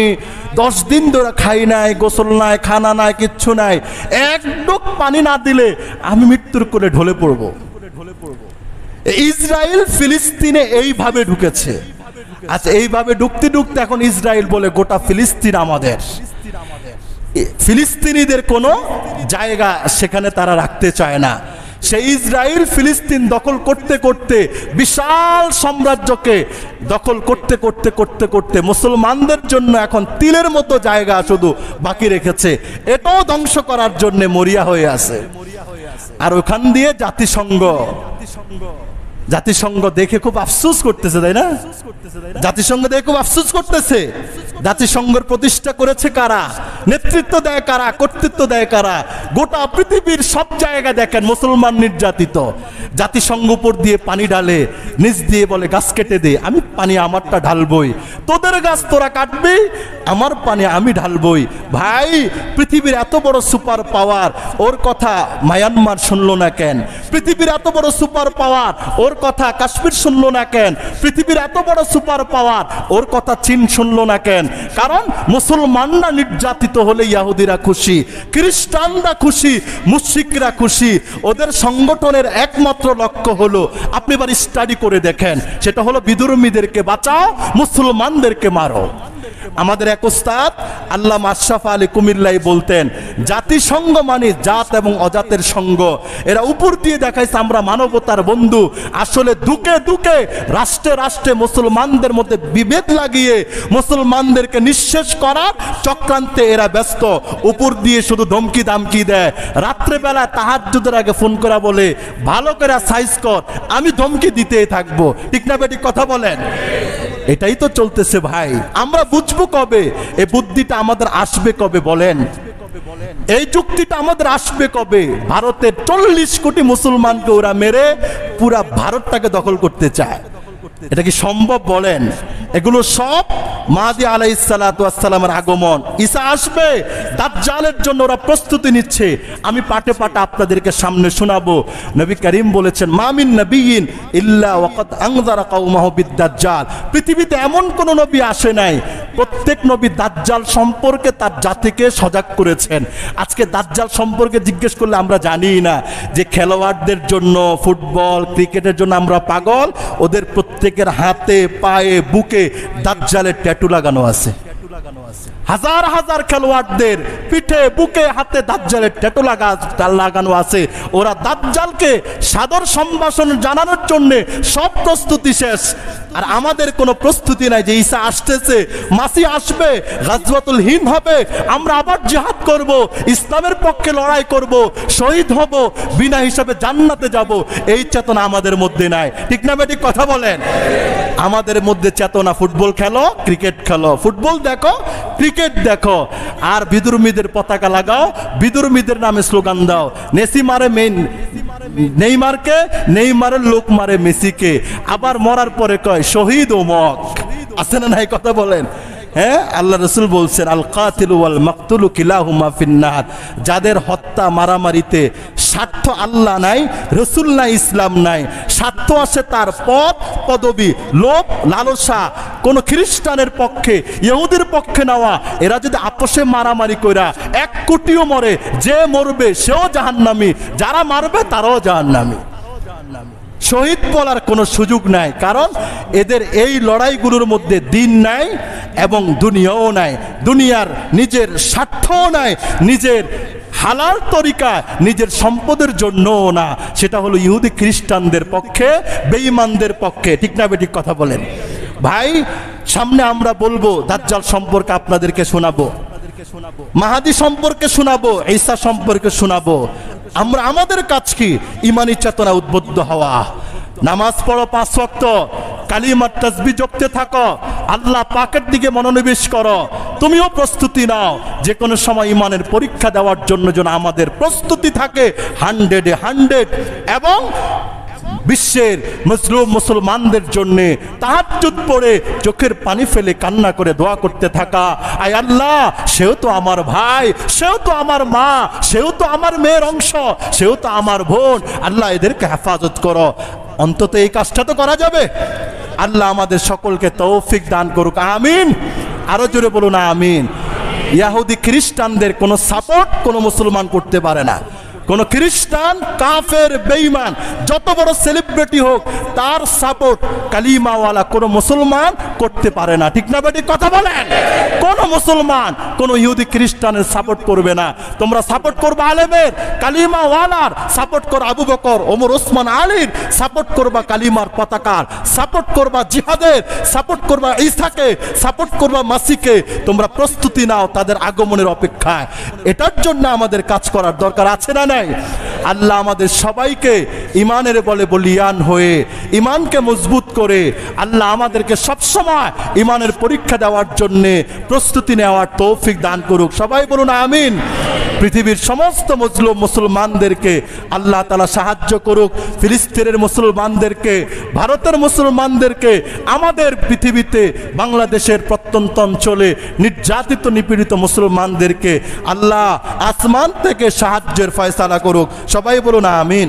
10 দিন ধরে খাই নাই, গোসল নাই, খানা নাই, কিচ্ছু নাই, এক ডোক পানি না দিলে আমি মৃত্যুর কোলে ঢলে পড়বো। ইসরায়েল ফিলিস্তিনে এইভাবে ঢুকেছে। আচ্ছা, এইভাবে ঢুকতে ঢুকতে এখন ইসরায়েল বলে গোটা ফিলিস্তিন আমাদের। ফিলিস্তিনিদের কোনো জায়গা সেখানে তারা রাখতে চায় না। সেই ইসরায়েল ফিলিস্তিন দখল করতে করতে, বিশাল সাম্রাজ্যকে দখল করতে করতে করতে করতে মুসলমানদের জন্য এখন তিলের মতো জায়গা শুধু বাকি রেখেছে। এটাও ধ্বংস করার জন্য মরিয়া হয়ে আছে। আর ওখান দিয়ে জাতিসংঘ দেখে খুব আফসোস করতেছে, তাই না? জাতিসংঘ দেখে খুব আফসোস করতেছে। জাতিসংঘের প্রতিষ্ঠা করেছে কারা? নেতৃত্ব দেয় কারা? কর্তৃত্ব দেয় কারা? গোটা পৃথিবীর সব জায়গায় দেখেন মুসলমান নির্যাতিত। জাতিসংঘ উপর দিয়ে পানি ঢালে, নিচ দিয়ে বলে গাছ কেটে দে, আমি পানি আমারটা ঢালবই, তোদের গাছ তোরা কাটবি, আমার পানি আমি ঢালবই। ভাই, পৃথিবীর এত বড় সুপার পাওয়ার, ওর কথা মায়ানমার শুনলো না কেন? পৃথিবীর এত বড় সুপার পাওয়ার, ওর কথা কাশ্মীর শুনলো না কেন? পৃথিবীর এত বড় সুপার পাওয়ার, ওর কথা চীন শুনলো না কেন? কারণ মুসলমানরা নির্যাতিত হলে ইহুদিরা খুশি, খ্রিস্টানরা খুশি, মুশরিকরা খুশি। ওদের সংগঠনের একমাত্র লক্ষ্য হলো, আপনি এবার স্টাডি করে দেখেন, সেটা হলো বিধর্মীদেরকে বাঁচাও, মুসলমানদেরকে মারো। আমাদের এক উস্তাদ আল্লামা আশরাফ আলী কুমিল্লাই বলতেন, জাতিসংঘ মানে জাত এবং অজাতের সংঘ। এরা উপর দিয়ে দেখাইছে আমরা মানবতার বন্ধু, আসলে দুকে দুকে রাষ্ট্রে রাষ্ট্রে মুসলমানদের মধ্যে বিভেদ লাগিয়ে মুসলমানদেরকে নিঃশেষ করার চক্রান্তে এরা ব্যস্ত। উপর দিয়ে শুধু ধমকি দামকি দেয়, রাত্রেবেলা তাহাজ্জুদের আগে ফোন করা বলে, ভালো করে সাইজ কর, আমি ধমকি দিতেই থাকবো। ঠিক না বেটি কথা বলেন? এটাই তো চলতেছে ভাই। আমরা বুঝবো কবে? এই বুদ্ধিটা আমাদের আসবে কবে বলেন? এই যুক্তিটা আমাদের আসবে কবে? ভারতের 40 কোটি মুসলমানকে ওরা মেরে পুরা ভারতটাকে দখল করতে চায়। এটা কি সম্ভব বলেন? এগুলো সব মাহদী আলাইহিস সালাতু ওয়াস সালামের আগমন, ঈসা আসবে, দাজ্জালের জন্য ওরা প্রস্তুতি নিচ্ছে। আমি পাটে পাটে আপনাদেরকে সামনে শোনাবো। নবী করিম বলেছেন, মা মিন নাবিয়্যিন ইল্লা ওয়াকাদ আনযারা কওমাহু বিদ-দাজ্জাল। পৃথিবীতে এমন কোন নবী আসে নাই, প্রত্যেক নবী দাজ্জাল সম্পর্কে তার জাতিকে সজাগ করেছেন। আজকে দাজ্জাল সম্পর্কে জিজ্ঞেস করলে আমরা জানি না যে খেলোয়াড়দের জন্য, ফুটবল ক্রিকেটের জন্য আমরা পাগল, ওদের প্রত্যেকের হাতে পায়ে বুকে দাজ্জালের ট্যাটু লাগানো আছে। হাজার হাজার খেলোয়াড়দের পিঠে বুকে হাতে দাজ্জালের ট্যাটু লাগানো আছে। ওরা দাজ্জালকে সাদর সম্ভাষণ জানানোর জন্য সব প্রস্তুতি শেষ। আর আমাদের কোনো প্রস্তুতি নাই যে ঈসা আসতেছে, মাসি আসবে, গাজওয়াতুল হিন্দ হবে, আমরা আবার জিহাদ করব, ইসলামের পক্ষে লড়াই করব, শহীদ হব, বিনা হিসাবে জান্নাতে যাব। এই চেতনা আমাদের মধ্যে নাই। ঠিক না বেটি কথা বলেন? আমাদের মধ্যে চেতনা ফুটবল খেলো, ক্রিকেট খেলো, ফুটবল দেখো, ক্রিকেট ক্রিকেট দেখো, আর বিদুর্মীদের পতাকা লাগাও, বিদুর্মীদের নামে স্লোগান দাও। মেসি মারে নেইমারকে, নেইমারের লোক মারে মেসিকে, আবার মরার পরে কয় শহীদ অমুক। আছে না নাই কথা বলেন? হ্যাঁ, আল্লাহ রসুল বলছেন আল কাতিলু ওয়াল মাকতুলু কিলাহুমা ফিন্নার। যাদের হত্যা মারামারিতে স্বার্থ আল্লাহ নাই, রসুল নাই, ইসলাম নাই, স্বার্থ আছে তার পদ পদবি, লোভ লালসা, কোন খ্রিস্টানের পক্ষে ইহুদির পক্ষে নেওয়া, এরা যদি আপোষে মারামারি কইরা 1 কোটিও মরে, যে মরবে সেও জাহান্নামী, যারা মারবে তারাও জাহান্নামী। শহীদ বলার কোনো সুযোগ নাই, কারণ এদের এই লড়াইগুলোর মধ্যে দিন নাই এবং দুনিয়াও নাই, দুনিয়ার নিজের স্বার্থও নাই, নিজের হালাল তরিকা নিজের সম্পদের জন্যও না। সেটা হলো ইহুদি খ্রিস্টানদের পক্ষে, বেঈমানদের পক্ষে। ঠিক না বেঠিক কথা বলেন ভাই? সামনে আমরা বলবো, দাজ্জাল সম্পর্কে আপনাদেরকে শোনাবো, মাহাদি সম্পর্কে শোনাবো, ঈসা সম্পর্কে শোনাবো। আমরা আমাদের কাজ কি? ইমানি চেতনা উদ্বুদ্ধ হওয়া, নামাজ পড়ো 5 ওয়াক্ত, কালিমার তাসবিহ জপতে থাকো, আল্লাহ পাকের দিকে মনোনিবেশ করো। তুমিও প্রস্তুতি নাও, যে কোনো সময় ইমানের পরীক্ষা দেওয়ার জন্য যেন আমাদের প্রস্তুতি থাকে 100-এ 100। এবং বিশ্বের মুসলিম মুসলমানদের জন্য তাহাজ্জুদ পড়ে চোখের পানি ফেলে কান্না করে দোয়া করতে থাকা, আয় আল্লাহ, সেও তো আমার ভাই, সেও তো আমার মা, সেও তো আমার মেয়ের অংশ, সেও তো আমার বোন, আল্লাহ এদেরকে হেফাজত করো। অন্তত এই কাজটা তো করা যাবে। আল্লাহ আমাদের সকলকে তৌফিক দান করুক, আমিন। আরো জোরে বলুন আমিন। ইহুদি খ্রিস্টানদের কোনো সাপোর্ট কোনো মুসলমান করতে পারে না। কোন খ্রিস্টান, কাফের, বেঈমান, যত বড় সেলিব্রিটি হোক, তার সাপোর্ট কালিমাওয়ালা কোন মুসলমান করতে পারে না। ঠিক না বেটি কথা বলেন? কোন মুসলমান কোন ইহুদি খ্রিস্টানের সাপোর্ট করবে না। তোমরা সাপোর্ট করবে আলেমের, কালিমাওয়ালার, সাপোর্ট করো আবু বকর, ওমর, ওসমান, আলীর, সাপোর্ট করবা কালিমার পতাকার, সাপোর্ট করবা জিহাদের, সাপোর্ট করবা ঈসাকে, সাপোর্ট করবা মাসিকে। তোমরা প্রস্তুতি নাও তাদের আগমনের অপেক্ষায়। এটার জন্য আমাদের কাজ করার দরকার আছে না? আল্লাহ আমাদের সবাইকে ইমানের বলে বলিয়ান হয়ে, ইমানকে মজবুত করে আল্লাহ আমাদেরকে সবসময় ইমানের পরীক্ষা দেওয়ার জন্য প্রস্তুতি নেওয়ার তৌফিক দান করুক। সবাই বলুন আমিন। পৃথিবীর সমস্ত মুসলিম মুসলমানদেরকে আল্লাহ তাআলা সাহায্য করুক, ফিলিস্তিনের মুসলমানদেরকে, ভারতের মুসলমানদেরকে, আমাদের পৃথিবীতে বাংলাদেশের প্রত্যন্ত অঞ্চলে নির্যাতিত নিপীড়িত মুসলমানদেরকে আল্লাহ আসমান থেকে সাহায্যের ফয়সালা করুক। সবাই বলুন আমিন।